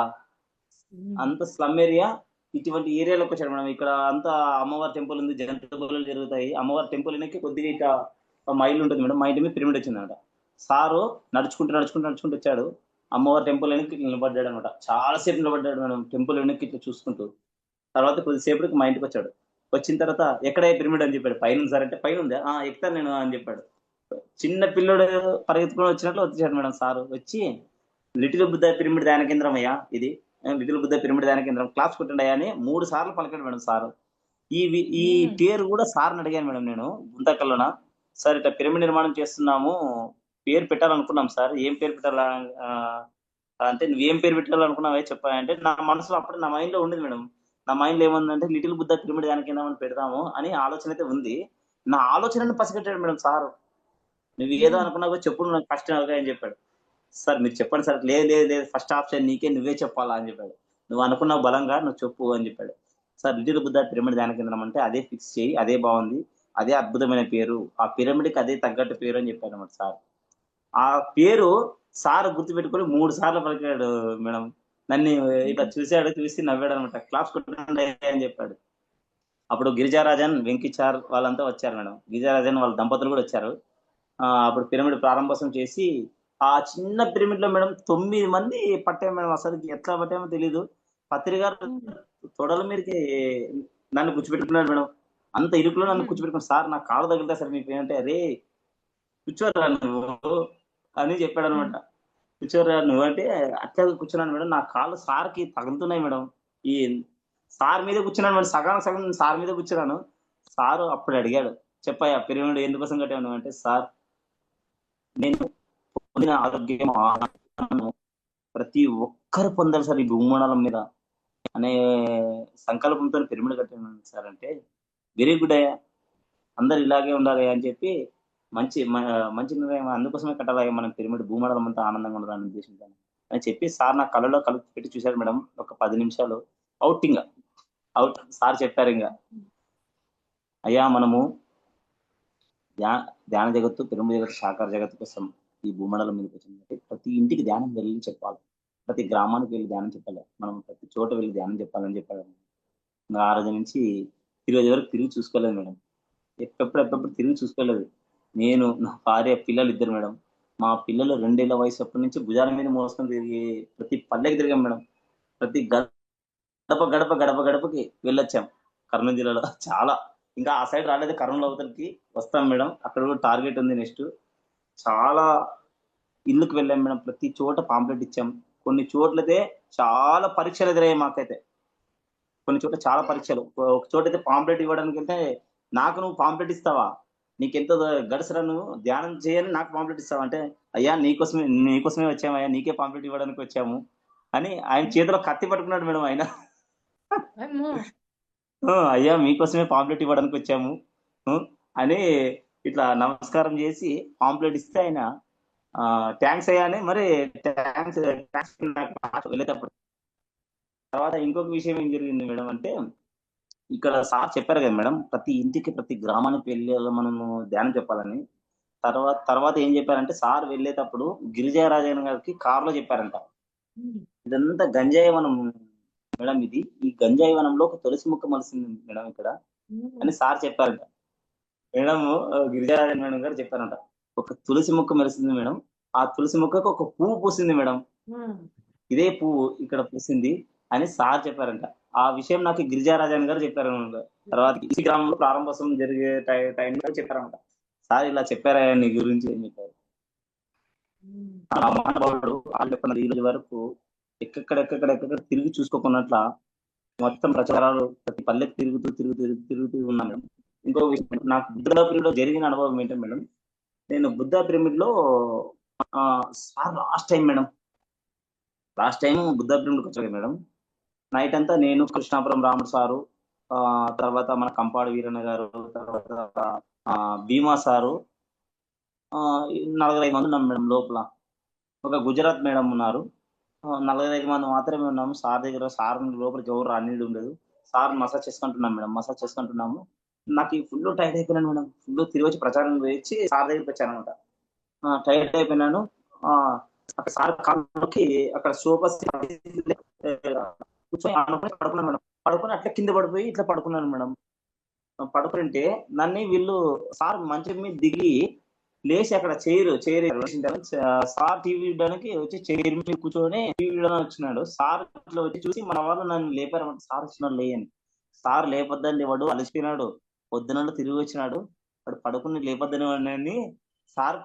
హ్మ్. అంత స్లమ్ ఏరియా. ఇటువంటి ఏరియాలోకి వచ్చాడు మేడం. ఇక్కడ అంతా అమ్మవారి టెంపుల్ ఉంది. జంతు బలులు జరుగుతాయి. అమ్మవారి టెంపుల్ వెనక్కి కొద్దిగా ఇక మైల్ ఉంటుంది మేడం. మా ఇంటి మీద పిరమిడ్ వచ్చిందన్నమాట. సారు నడుచుకుంటూ వచ్చాడు. అమ్మవారి టెంపుల్ వెనక్కి నిలబడ్డాడు అనమాట. చాలా సేపు నిలబడ్డాడు మేడం. టెంపుల్ వెనక్కి ఇట్లా చూసుకుంటూ. తర్వాత కొద్దిసేపటికి మా ఇంటికి వచ్చాడు. వచ్చిన తర్వాత ఎక్కడ పిరమిడ్ అని చెప్పాడు. పైన ఉంది సార్ అంటే పైన ఉందా ఎక్కుతాను నేను అని చెప్పాడు. చిన్న పిల్లడు పరిగెత్తుకొని వచ్చినట్లు వచ్చాడు మేడం సారు. వచ్చి లిటిల్ బుద్ధ పిరమిడ్ ధ్యాన కేంద్రం అయ్యా ఇది. లిటిల్ బుద్ధ పిరమిడ్ ధ్యాన కేంద్రం క్లాస్ కొట్టండి అయ్యా అని 3 సార్లు పలికాడు మేడం సారు. ఈ హ్మ్. పేరు కూడా సార్ని అడిగాను మేడం నేను గుంతకల్లోన. సార్ ఇట్లా పిరమిడ్ నిర్మాణం చేస్తున్నాము. పేరు పెట్టాలనుకున్నాం సార్. ఏం పేరు పెట్టాలా అంటే నువ్వేం పేరు పెట్టాలనుకున్నావే చెప్పా అంటే నా మనసులో అప్పుడు నా మైండ్ లో ఉండేది మేడం. నా మైండ్ లో ఏముందంటే లిటిల్ బుద్ధ పిరమిడ్ ధ్యాన కేంద్రం అని పెడదాము అని ఆలోచన అయితే ఉంది. నా ఆలోచనను పసిగట్టాడు మేడం సారు. నువ్వు ఏదో హ్మ్. అనుకున్నావో చెప్పు నాకు కష్టం అవుగా అని చెప్పాడు. సార్ మీరు చెప్పండి సార్. లేదు ఫస్ట్ ఆప్షన్ నీకే నువ్వే చెప్పాలా అని చెప్పాడు. నువ్వు అనుకున్నావు బలంగా నువ్వు చెప్పు అని చెప్పాడు. సార్ లిటిల్ బుద్ధ పిరమిడ్ ధ్యాన కేంద్రం అంటే అదే ఫిక్స్ చేయి. అదే బాగుంది. అదే అద్భుతమైన పేరు. ఆ పిరమిడ్కి అదే తగ్గట్టు పేరు అని చెప్పాడు అన్నమాట సార్. ఆ పేరు సార్ గుర్తుపెట్టుకొని 3 సార్లు పలికాడు మేడం. నన్ను ఇట్లా హ్మ్. చూసాడు. చూసి నవ్వాడు అనమాట. క్లాప్స్ కొట్టండి అని చెప్పాడు. అప్పుడు గిరిజారాజన్, వెంకిచార్ వాళ్ళంతా వచ్చారు మేడం. గిరిజారాజన్ వాళ్ళ దంపతులు కూడా వచ్చారు. అప్పుడు పిరమిడ్ ప్రారంభోత్సవం చేసి ఆ చిన్న పిరమిడ్ లో మేడం 9 మంది పట్టాం మేడం. అసలు ఎట్లా పట్టామో తెలీదు. పత్రి గారు హ్మ్. తొడల మీదకి నన్ను కూర్చోబెట్టుకున్నాడు మేడం. అంత ఇరుకులో నన్ను హ్మ్. కూర్చోబెట్టుకున్నాడు. సార్ నాకు కాళ్ళు తగులుతా సార్ మీకు ఏంటంటే అరే కూర్చోరా నువ్వు అని చెప్పాడు హ్మ్. అనమాట. కూర్చోరా నువ్వు అంటే అట్లా కూర్చున్నాను మేడం. నా కాళ్ళు సార్కి తగులుతున్నాయి మేడం. ఈ సార్ మీద కూర్చున్నాను మేడం. సగానికి సగం సార్ మీద కూర్చున్నాను. సారు అప్పుడు అడిగాడు, చెప్పయ్యా పిరమిడ్ ఎందుకోసం కట్టావు నువ్వు అంటే, సార్ నేను పొందిన ఆరోగ్యం ఆనందం ప్రతి ఒక్కరు పొందాలి సార్ ఈ భూమండలం మీద అనే సంకల్పంతో పిరమిడ్ కట్టాను సార్ అంటే, వెరీ గుడ్ అయ్యా, అందరు ఇలాగే ఉండాలి అని చెప్పి మంచి నిర్ణయం. అందుకోసమే కట్టాలి మనం పిరమిడ్ భూమండలం అంతా ఆనందంగా ఉండాలని ఉద్దేశంతో అని చెప్పి సార్ నా కళ్ళలో కళ్ళు పెట్టి చూశారు మేడం. ఒక 10 నిమిషాలు అవుట్ అవుట్ సార్ చెప్పారు ఇంకా, అయ్యా మనము ధ్యా ధ్యాన జగత్తు, పిరమిడ్ జగత్తు, సాకార జగత్తు కోసం ఈ భూమండలం మీదకి వచ్చిందంటే ప్రతి ఇంటికి ధ్యానం వెళ్ళి చెప్పాలి. ప్రతి గ్రామానికి వెళ్ళి ధ్యానం చెప్పాలి. మనం ప్రతి చోట వెళ్ళి ధ్యానం చెప్పాలని చెప్పాడు. ఇంకా ఆ రోజు నుంచి ఈ రోజు వరకు తిరిగి చూసుకోలేదు మేడం. ఎప్పుడెప్పుడు తిరిగి చూసుకోలేదు. నేను, నా భార్య, పిల్లలు ఇద్దరు మేడం. మా పిల్లలు 2 ఏళ్ల వయసు అప్పటి నుంచి భుజాల మీద మోసుకొని తిరిగి ప్రతి పల్లెకి తిరిగాం మేడం. ప్రతి గడపకి వెళ్ళొచ్చాం కర్నూలు జిల్లాలో. చాలా ఇంకా ఆ సైడ్ రాలేదు. కర్నూలు అవతలకి వస్తాం మేడం. అక్కడ కూడా టార్గెట్ ఉంది నెక్స్ట్. చాలా ఇళ్ళకి వెళ్ళాం మేడం. ప్రతి చోట పాంప్లెట్ ఇచ్చాం. కొన్ని చోట్లయితే చాలా పరీక్షలు ఎదురయ్యాయి మాకైతే. కొన్ని చోట్ల చాలా పరీక్షలు. ఒక చోటైతే పాంప్లెట్ ఇవ్వడానికి వెళ్తే, నాకు నువ్వు పాంప్లెట్ ఇస్తావా? నీకెంత గడుసురా నువ్వు ధ్యానం చేయని నాకు పాంప్లెట్ ఇస్తావా? అంటే, అయ్యా నీకోసమే వచ్చామయ్యా. నీకే పాంప్లెట్ ఇవ్వడానికి వచ్చాము అని ఆయన హ్మ్. చేతిలో కత్తి పట్టుకున్నాడు మేడం ఆయన. అమ్మో! అయ్యా మీకోసమే పాంప్లెట్ ఇవ్వడానికి వచ్చాము అని ఇట్లా నమస్కారం చేసి పాంప్లెట్ ఇస్తే ఆయన థ్యాంక్స్ అయ్యా అని మరి థ్యాంక్స్ వెళ్ళేటప్పుడు. తర్వాత ఇంకొక విషయం ఏం జరిగింది మేడం అంటే, ఇక్కడ సార్ చెప్పారు కదా మేడం, ప్రతి ఇంటికి ప్రతి గ్రామానికి వెళ్ళి మనము ధ్యానం చెప్పాలని. తర్వాత ఏం చెప్పారంటే సార్ వెళ్ళేటప్పుడు గిరిజారాజన్ గారికి కార్లో చెప్పారంట, హ్మ్. ఇదంతా గంజాయి వనం మేడం. ఇది ఈ గంజాయి వనంలో ఒక తులసి మొక్క మలిసింది మేడం ఇక్కడ హ్మ్. అని సార్ చెప్పారంట. మేడం గిరిజారాజన్ మేడం గారు చెప్పారంట, ఒక తులసి మొక్క మెరిసింది మేడం. ఆ తులసి మొక్కకు ఒక పువ్వు పూసింది మేడం. హ్మ్. ఇదే పువ్వు ఇక్కడ పూసింది అని సార్ చెప్పారంట. ఆ విషయం నాకు గిరిజారాజన్ గారు చెప్పారనమాట. తర్వాత ఈ గ్రామంలో ప్రారంభోత్సవం జరిగే టైంలో చెప్పారనమాట. సార్ ఇలా చెప్పారా నీ గురించి అని చెప్పారు. హ్మ్. ఆ మహానుభావుడు వాళ్ళు చెప్పినది ఈ రోజు వరకు ఎక్కడెక్కడ తిరిగి చూసుకోకున్నట్ల మొత్తం ప్రచారాలు ప్రతి పల్లెకి తిరుగుతూ ఉన్నాను మేడం. ఇంకో విషయం నాకు బుద్ధ పిరమిడ్ లో జరిగిన అనుభవం ఏంటంటే మేడం, నేను బుద్ధ పిరమిడ్ లో సార్ లాస్ట్ టైం బుద్ధ పిరమిడ్కి వచ్చాను మేడం. నైట్ అంతా నేను, కృష్ణాపురం రాముడు సారు, తర్వాత మన కంపాడు వీరన్న గారు, తర్వాత భీమా సారు, ఈ 4, 5 మంది ఉన్నాం మేడం లోపల. ఒక గుజరాత్ మేడం ఉన్నారు. 4, 5 మంది మాత్రమే ఉన్నాము. సార్ దగ్గర సార్ లోపలికి ఎవరు రానీయడం లేదు. సార్ మసాజ్ చేసుకుంటున్నాం మేడం. మసాజ్ చేసుకుంటున్నాము. నాకు ఫుల్ టైర్డ్ అయిపోయినాను మేడం. ఫుల్ తిరిగి వచ్చి ప్రచారం పోయొచ్చి సార్ దగ్గరికి వచ్చాననమాట. టైర్డ్ అయిపోయినాను. అక్కడ సార్ కాళ్ళకి అక్కడ సోఫా కూర్చొని ఆనుకొని పడుకున్నాను మేడం. పడుకొని అట్లా కింద పడిపోయి ఇట్లా పడుకున్నాను మేడం. పడుకుంటే నన్ను వీళ్ళు సార్ మంచం మీద దిగి లేచి అక్కడ చైర్ సార్ టీవీ చూడడానికి వచ్చి చైర్ మీద కూర్చొని టీవీ చూడడానికి వచ్చినాడు. సార్ ఇట్లా వచ్చి చూసి మన వాళ్ళు నన్ను లేపారన్నమాట. సార్ వచ్చినాడు లే అని. సార్ లేపొద్దండి వాడు అలసిపోయినాడు. పొద్దున తిరిగి వచ్చినాడు. వాడు పడుకుని లేపొద్దని వాడిని సార్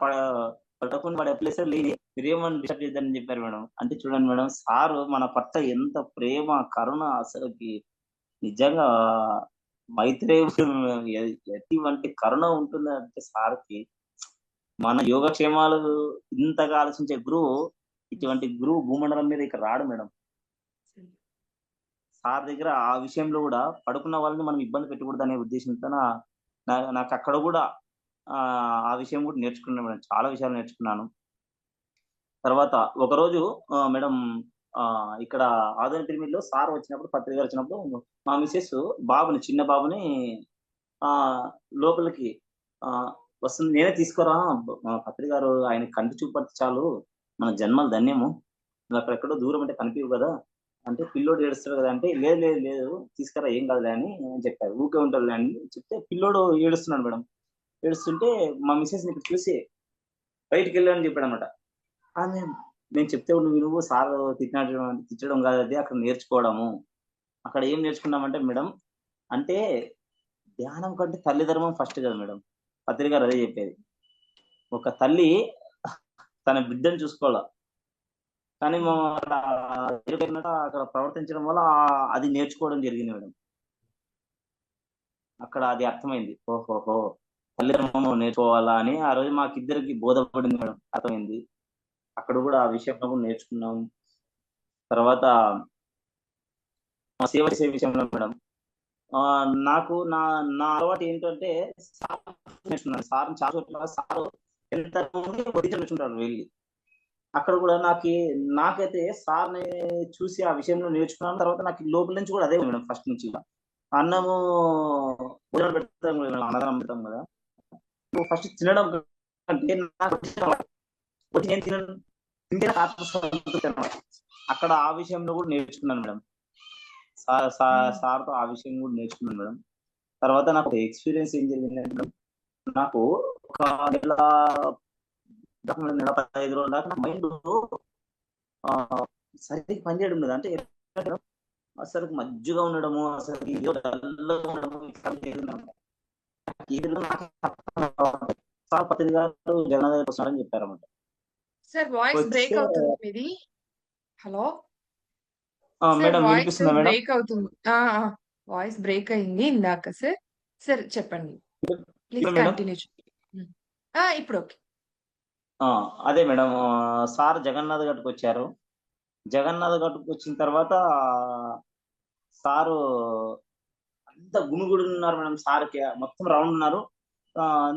పడుకుని వాడు ఎప్పుడేసారు లేని మీరేమని డిస్టర్బ్ చేద్దారని చెప్పారు మేడం. అంటే చూడండి మేడం, సారు మన పట్ల ఎంత ప్రేమ కరుణ అసలుకి నిజంగా మైత్రేయం ఎటువంటి కరుణ ఉంటుందంటే సార్కి. మన యోగక్షేమాలు ఇంతగా ఆలోచించే గురువు, ఇటువంటి గురువు భూమండలం మీద ఇక్కడ రాడు మేడం. సార్ దగ్గర ఆ విషయంలో కూడా పడుకున్న వాళ్ళని మనం ఇబ్బంది పెట్టకూడదు అనే ఉద్దేశంతో నాకు అక్కడ కూడా ఆ విషయం కూడా నేర్చుకున్నాను మేడం. చాలా విషయాలు నేర్చుకున్నాను. తర్వాత ఒకరోజు మేడం ఇక్కడ ఆదోని పిరమిడ్ లో సార్ వచ్చినప్పుడు, పత్రిక వచ్చినప్పుడు మా మిసెస్ బాబుని, చిన్న బాబుని లోపలికి వస్తుంది. నేనే తీసుకురా పత్రిక గారు, ఆయన కంటి చూపడితే చాలు మన జన్మలు ధన్యము, నువ్వు అక్కడెక్కడో దూరం అంటే కనిపించవు కదా అంటే, పిల్లోడు ఏడుస్తాడు కదా అంటే, లేదు లేదు లేదు తీసుకురా ఏం కాదులే అని చెప్పారు. ఊకే ఉంటాడు అని చెప్తే పిల్లోడు ఏడుస్తున్నాడు మేడం. ఏడుస్తుంటే మా మిసెస్ ఇక్కడ చూసి బయటికి వెళ్ళని చెప్పాడు అనమాట. ఆమె నేను చెప్తే నువ్వు సార్ తిట్టడం కాదు, అది అక్కడ నేర్చుకోవడము. అక్కడ ఏం నేర్చుకున్నామంటే మేడం, అంటే ధ్యానం కంటే తల్లి ధర్మం ఫస్ట్ కదా మేడం. పత్రిక గారు అదే చెప్పేది. ఒక తల్లి తన బిడ్డను చూసుకోవాల, కానీ అక్కడ ప్రవర్తించడం వల్ల అది నేర్చుకోవడం జరిగింది మేడం. అక్కడ అది అర్థమైంది. ఓహోహో తల్లి ధర్మం నేర్చుకోవాలా అని ఆ రోజు మాకిద్దరికి బోధపడింది మేడం, అర్థమైంది. అక్కడ కూడా ఆ విషయంలో కూడా నేర్చుకున్నాం. తర్వాత సేవ చేసే విషయంలో మేడం నాకు నా అలవాటు ఏంటంటే నేర్చుకున్నాను. సార్ చాలా చోట్ల సార్ ఎంత నేర్చుకుంటారు వెళ్ళి. అక్కడ కూడా నాకైతే సార్ని చూసి ఆ విషయంలో నేర్చుకున్నాను. తర్వాత నాకు లోపల నుంచి కూడా అదే మేడం, ఫస్ట్ నుంచి అన్నము భోజనం పెడతాం కదా, అన్నదానం పెడతాం కదా, ఫస్ట్ తినడం అంటే నేను తినను, అక్కడ ఆ విషయంలో కూడా నేర్చుకున్నాను మేడం. సార్తో ఆ విషయం కూడా నేర్చుకున్నాను మేడం. తర్వాత నాకు ఎక్స్పీరియన్స్ ఏం జరిగిందంటే, నాకు ఒక నెల 15 రోజుల దాకా మైండ్ సరిగ్గా పనిచేయడం లేదు. అంటే అసలు మజ్జుగా ఉండడము, అసలు సార్ పత్రిక గారు జగన్నాథ్ గారు వస్తున్నారని చెప్పారన్నమాట. సార్ వాయిస్ బ్రేక్ అవుతుంది మీది. హలో మేడం, వినిపిస్తుందా మేడం? బ్రేక్ అవుతుంది. వాయిస్ బ్రేక్ అయింది ఇందాక సార్. సార్ చెప్పండి, ప్లీజ్ కంటిన్యూ. ఇప్పుడు ఓకే. అదే మేడం, సార్ జగన్నాథ్ గట్టుకు వచ్చారు. జగన్నాథ్ గట్టుకు వచ్చిన తర్వాత సారు అంత గుమిగుడు ఉన్నారు మేడం. సార్కి మొత్తం రౌండ్ ఉన్నారు.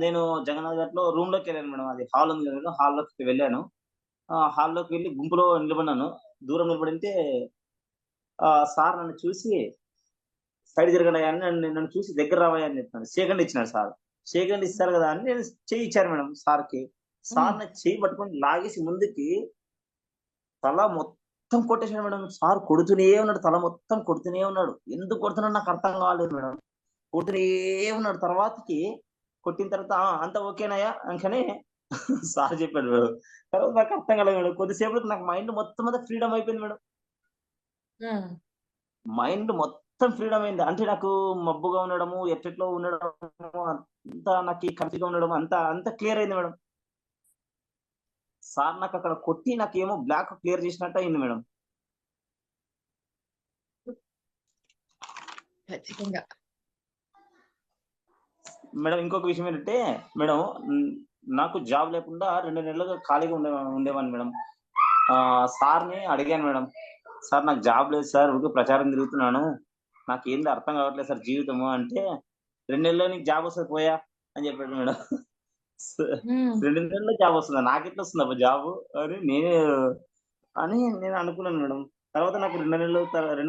నేను జగన్నాథ్ గట్లో రూమ్ లోకి వెళ్ళాను మేడం. అది హాల్ ఉంది కదా, హాల్లోకి వెళ్ళాను. హాల్లోకి వెళ్ళి గుంపులో నిలబడినాను. దూరం నిలబడితే సార్ నన్ను చూసి సైడ్ జరగండి అని నన్ను చూసి దగ్గర రావయ్యా అని చెప్పాను. సెకండ్ ఇచ్చినాడు సార్. సెకండ్ ఇస్తారు కదా అని నేను చెయ్యి ఇచ్చాను మేడం సార్కి. సార్ నా చెయ్యి పట్టుకొని లాగేసి ముందుకి తల మొత్తం కొట్టేసాడు మేడం. సార్ కొడుతూనే ఉన్నాడు, తల మొత్తం కొడుతూనే ఉన్నాడు. ఎందుకు కొడుతున్నాడు నాకు అర్థం కాలేదు మేడం. కొడుతూనే ఉన్నాడు. తర్వాతకి కొట్టిన తర్వాత అంత ఓకేనాయా అంకనే సార్ చెప్పాడు మేడం. తర్వాత నాకు అర్థం కాలేదు మేడం. కొద్దిసేపు నాకు మైండ్ మొత్తం అంతా ఫ్రీడమ్ అయిపోయింది మేడం. మైండ్ మొత్తం ఫ్రీడమ్ అయింది. అంటే నాకు మబ్బుగా ఉండడము, ఎట్లెట్లో ఉండడము, అంతా నాకు కన్ఫ్యూజ్గా ఉండడం అంత క్లియర్ అయింది మేడం. సార్ నాకు అక్కడ కొట్టి నాకేమో బ్లాక్ క్లియర్ చేసినట్టు అయింది మేడం. మేడం ఇంకొక విషయం ఏంటంటే మేడం, నాకు జాబ్ లేకుండా 2 నెలలుగా ఖాళీగా ఉండేవాడిని మేడం. సార్ని అడిగాను మేడం, సార్ నాకు జాబ్ లేదు సార్, ఊరికే ప్రచారం తిరుగుతున్నాను, నాకు ఏంది అర్థం కావట్లేదు సార్ జీవితము అంటే, 2 నెలల్లో నీకు జాబ్ వస్తుంది పోయా అని చెప్పాడు మేడం. 2 నెలల్లో జాబ్ వస్తుందా, నాకెట్లా వస్తుందా జాబ్ అని నేను అనుకున్నాను మేడం. తర్వాత నాకు 2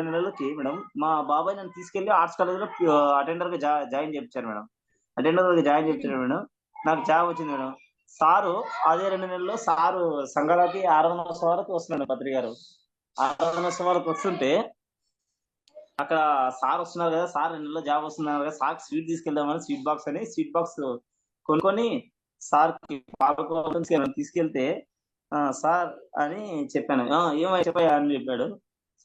నెలలకి మేడం మా బాబాయ్ నన్ను తీసుకెళ్ళి ఆర్ట్స్ కాలేజ్‌లో అటెండర్‌గా జాయిన్ చేపిచ్చారు మేడం. అటెండర్‌గా జాయిన్ హ్మ్. చేపిచ్చారు మేడం. నాకు జాబ్ వచ్చింది మేడం. సారు అదే 2 నెలల్లో సారు సంఘాలకి ఆరాధనోత్సవాలకు వస్తున్నాడు పత్రి గారు. ఆరాధనోత్సవాలకు వస్తుంటే అక్కడ సార్ వస్తున్నారు కదా! సార్ 2 నెలల్లో జాబ్ వస్తున్నారు కదా! సార్‌కి స్వీట్ తీసుకెళ్దామని స్వీట్ బాక్స్ కొనుక్కొని సార్‌కి పాలకోవా తీసుకెళ్తే సార్ అని చెప్పాను. ఏమయ్యా చెప్పయ్యా అని చెప్పాడు.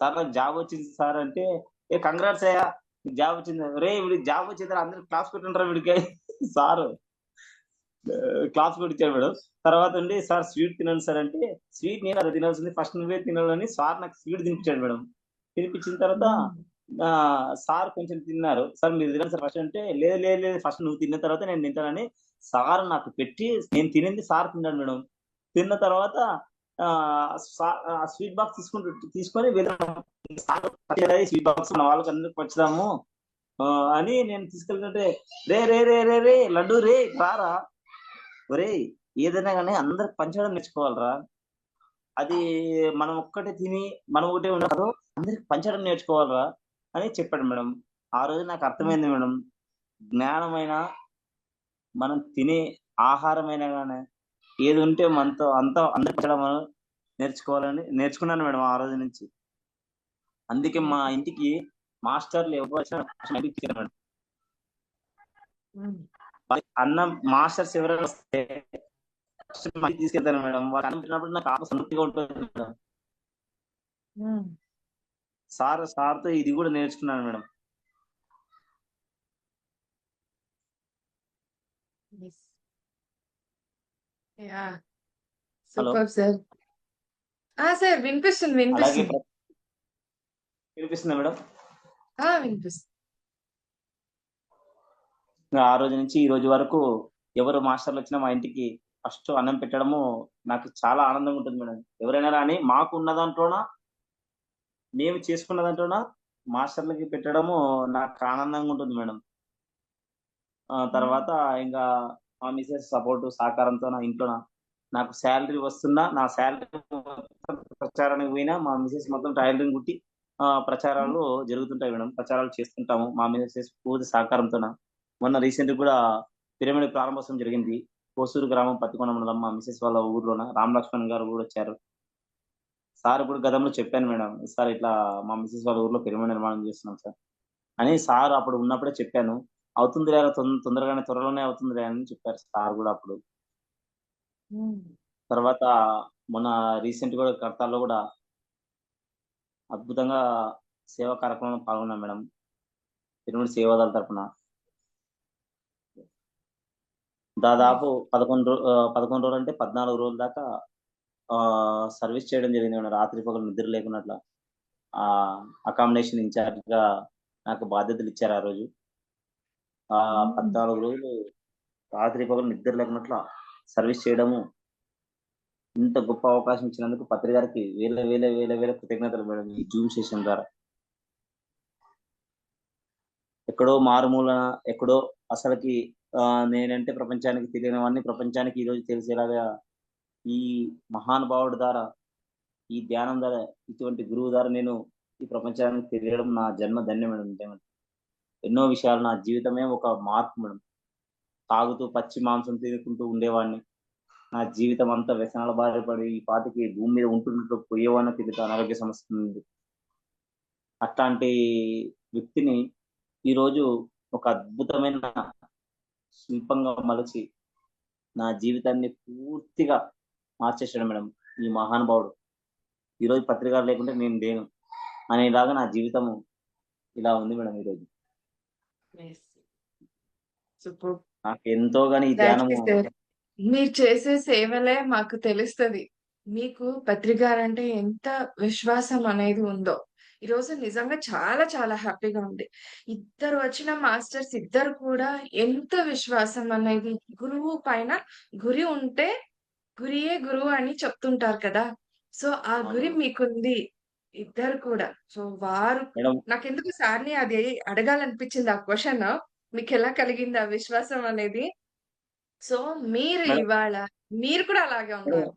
సార్ నాకు జాబ్ వచ్చింది సార్ అంటే, ఏ కంగ్రాట్స్ అయ్యా! నీకు జాబ్ వచ్చింది. ఒరేయ్! వీడికి జాబ్ వచ్చిందిరా అందరికి క్లాప్స్ కొట్టండిరా వీడికి సారు క్లాప్స్ కొట్టించాడు మేడం. తర్వాత ఉండి సార్ స్వీట్ తినండి సార్ అంటే, స్వీట్ నేను కదా తినాల్సింది ఫస్ట్ నువ్వే తినాలని సార్ నాకు స్వీట్ తినిపించాడు మేడం. తినిపించిన తర్వాత హ్మ్. సార్ కొంచెం తిన్నారు. సార్ మీరు తినండి సార్ ఫస్ట్ అంటే, లేదు లేదు లేదు ఫస్ట్ నువ్వు తిన్న తర్వాత నేను తింటానని సార్ నాకు పెట్టి నేను తినింది సార్ తిన్నాడు మేడం. తిన్న తర్వాత స్వీట్ బాక్స్ తీసుకొని వెళ్ళాం. సార్ స్వీట్ బాక్స్ మన వాళ్ళకి అందరికి పంచుదాము అని నేను తీసుకెళ్తుంటే, రే రే రే రే రే లడ్డు రే రారా ఒరేయ్! ఏదైనా గాని అందరికి పంచడం నేర్చుకోవాలిరా. అది మనం ఒక్కటే తిని మనం ఒకటే ఉండదు. అందరికి పంచడం నేర్చుకోవాలిరా అని చెప్పాడు మేడం. ఆ రోజు నాకు హ్మ్. అర్థమైంది మేడం. జ్ఞానమైన మనం తినే ఆహారమైనా గాని ఏది ఉంటే మనతో అంతా అందరికి పంచడం నేర్చుకున్నాను మేడం ఆ రోజు నుంచి. అందుకే మా హ్మ్. ఇంటికి మాస్టర్‌లు ఎవరు వచ్చినా మా ఇంటికి తీసుకెళ్ళాను మేడం. హ్మ్. అన్నం మాస్టర్స్ ఎవరైనా వస్తే ఫస్ట్ మా ఇంటికి తీసుకెళ్తాను మేడం. వాళ్ళు అన్నం పెట్టినప్పుడు నాకు ఆత్మ సంతృప్తిగా ఉంటుంది మేడం. హ్మ్. సార్‌తో ఇది గూడా నేర్చుకున్నాను madam. Yes. Yeah! Hello! Superb sir. Sir వినిపిస్తుంది. అలాగే వినిపిస్తుంది. వినిపిస్తుందా మేడం? వినిపిస్తుంది. ఆ రోజు నుంచి ఈ రోజు వరకు ఎవరు మాస్టర్‌లొచ్చినా మా ఇంటికి ఫస్ట్ అన్నం పెట్టడము నాకు చాలా ఆనందంగా ఉంటుంది మేడం. ఎవరైనా రాని మాకు ఉన్న దాంట్లోన మేము చేసుకున్న దాంట్లోన మాస్టర్‌లకి పెట్టడము నాకు ఆనందంగా ఉంటుంది మేడం. హ్మ్. తర్వాత ఇంకా మా మిసెస్ సపోర్ట్ సహకారంతో నా ఇంట్లోన నాకు సాలరీ వస్తున్నా, నా సాలరీ మొత్తం ప్రచారానికి పోయినా మా మిసెస్ మొత్తం టైలరింగ్ కుట్టి హ్మ్. ప్రచారాలు జరుగుతుంటాయి మేడం. ప్రచారాలు చేస్తుంటాము. మా మిసెస్ పూర్తి సహకారంతోన. మొన్న రీసెంట్‌గా కూడా పిరమిడ్ ప్రారంభోత్సవం జరిగింది. కోసూరు గ్రామం పత్తికొండ మండలం మా మిసెస్ వాళ్ళ ఊర్లోన రామ్ లక్ష్మణ్ గారు కూడా వచ్చారు. సార్ కూడా గతంలో చెప్పాను మేడం. సార్ ఇట్లా మా మిసెస్ వాళ్ళ ఊర్లో పిరమిడ్ నిర్మాణం చేస్తున్నాం సార్. అని సార్ అప్పుడు ఉన్నప్పుడే చెప్పాను. అవుతుందిలేరా తొందరగానే త్వరలోనే అవుతుందిలే అని చెప్పారు సార్ గూడా అప్పుడు. హ్మ్. తర్వాత మొన్న రీసెంట్ గూడా కడతాల్లో గూడా అద్భుతంగా సేవా కార్యక్రమంలో పాల్గొన్నాం మేడం. పిరమిడ్ సేవాదళ తరపున. దాదాపు నైస్. 11 రోజులంటే 14 రోజుల దాకా సర్విస్ చేయడం జరిగింది మేడం. రాత్రి పగలు నిద్ర లేకుండా అట్లా. అకామిడేషన్ ఇన్‌చార్జ్‌గా నాకు బాధ్యతలిచ్చారు ఆ రోజు. హ్మ్. 14 రోజులు రాత్రి పగలు నిద్ర లేకున్నట్ల సర్విస్ చేయడము ఇంత గొప్ప అవకాశం ఇచ్చినందుకు పత్రి గారికి వేల కృతజ్ఞతలు మేడం ఈ జూమ్ సెషన్ ద్వారా. ఎక్కడో మారుమూలన ఎక్కడో అసలకి నేనంటే ప్రపంచానికి తెలియని వాడిని ప్రపంచానికి ఈరోజు తెలిసేలాగా ఈ మహానుభావుడి ద్వారా, ఈ ధ్యానం ద్వారా, ఇటువంటి గురువు ద్వారా నేను ఈ ప్రపంచానికి తెలియడం నా జన్మ ధన్యం మేడం నిజంగా. ఎన్నో విషయాలు నా జీవితమే ఒక మార్పు మేడం. తాగుతూ పచ్చి మాంసం తినుకుంటూ ఉండేవాడిని. నా జీవితం అంతా వ్యసనాల బారిన పడి ఈ పాటికి భూమి మీద ఉంటున్నట్టు పోయేవాడినో తెలియదు అనారోగ్య సమస్య నుండి. అట్లాంటి వ్యక్తిని ఈరోజు ఒక అద్భుతమైన శిల్పంగా మలిచి నా జీవితాన్ని పూర్తిగా మార్చేసాడు మేడం ఈ మహానుభావుడు. ఈరోజు పత్రిక లేకుంటే నేను లేను అనేలాగా నా జీవితము ఇలా ఉంది మేడం ఈరోజు. నైస్. సూపర్బ్. నాకు ఎంతో గాని ఈ ఎగ్జాక్ట్‌లీ ధ్యానము సార్. మీరు చేసే సేవలే మాకు తెలుస్తది. మీకు పత్రి గారంటే ఎంత విశ్వాసం అనేది ఉందో. ఈరోజు నిజంగా చాలా చాలా హ్యాపీగా ఉంది. ఇద్దరు వచ్చిన మాస్టర్స్ ఇద్దరు కూడా ఎంత విశ్వాసం అనేది గురువు పైన గురి ఉంటే గురియే గురువు అని చెప్తుంటారు కదా! సో, ఆ అవును గురి మేడం. మీకుంది. ఇద్దరు కూడా. సో, వారు మేడం నాకెందుకు సార్‌ని అది అడగాలనిపించింది ఆ క్వెషన్. మీకెలా కలిగింది ఆ విశ్వాసం అనేది? సో, మీరు మేడం ఇవాళ మీరు కూడా అలాగే ఉన్నారు.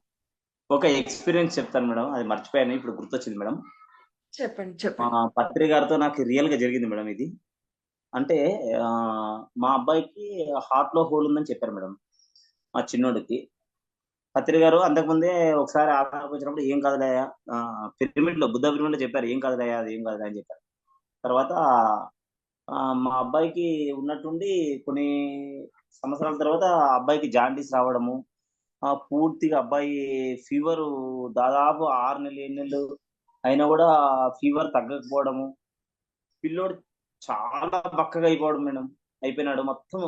ఒక ఎక్స్‌పీరియన్స్ చెప్తాను మేడం. అది మర్చిపోయాను ఇప్పుడు గుర్తొచ్చింది మేడం. చెప్పండి. చెప్పండి. పత్రి గారితో నాకు రియల్ గా జరిగింది మేడం ఇది. అంటే మా అబ్బాయికి హార్ట్ లో హోల్ ఉందని చెప్పారు మేడం, మా చిన్నోడికి. పత్రి గారు అంతకుముందే ఒకసారి ఆదాపు వచ్చినప్పుడు ఏం కాదులయ్యా, పిరమిడ్ లో బుద్ధ పిరమిడ్ లో చెప్పారు ఏం కాదులయ్యా, అది ఏం కాదులే అని చెప్పారు. తర్వాత మా అబ్బాయికి ఉన్నట్టుండి కొన్ని సంవత్సరాల తర్వాత ఆ అబ్బాయికి జాండీస్ రావడము, పూర్తిగా అబ్బాయి ఫీవర్ దాదాపు 6 నెలలు 7 నెలలు అయినా కూడా ఫీవర్ తగ్గకపోవడము, పిల్లోడు చాలా బక్కగా అయిపోవడం మేడం, అయిపోయినాడు మొత్తం.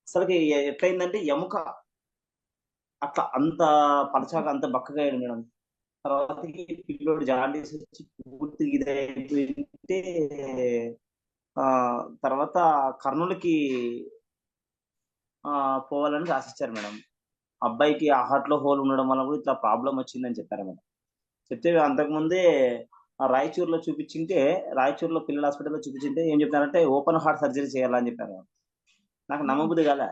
అసలుకి ఎట్లయిందంటే ఎముక అట్లా అంత పలచగా అంత బక్కగా అయ్యాడు మేడం. తర్వాతకి పిల్లోడు జాండీస్ వచ్చి పూర్తిగా ఇదైపోయింటే ఆ తర్వాత కర్నూలుకి పోవాలని రాసిచ్చారు మేడం. అబ్బాయికి ఆ హార్ట్ లో హోల్ ఉండడం వల్ల కూడా ఇట్లా ప్రాబ్లం వచ్చిందని చెప్పారు మేడం. చెప్తే అంతకుముందే రాయచూరులో చూపించింటే, రాయచూరులో పిల్లల హాస్పిటల్లో చూపించింటే ఏం చెప్పారంటే ఓపెన్ హార్ట్ సర్జరీ చేయాలని చెప్పారు. నాకు హ్మ్. నమ్మబుద్ధి కాలే.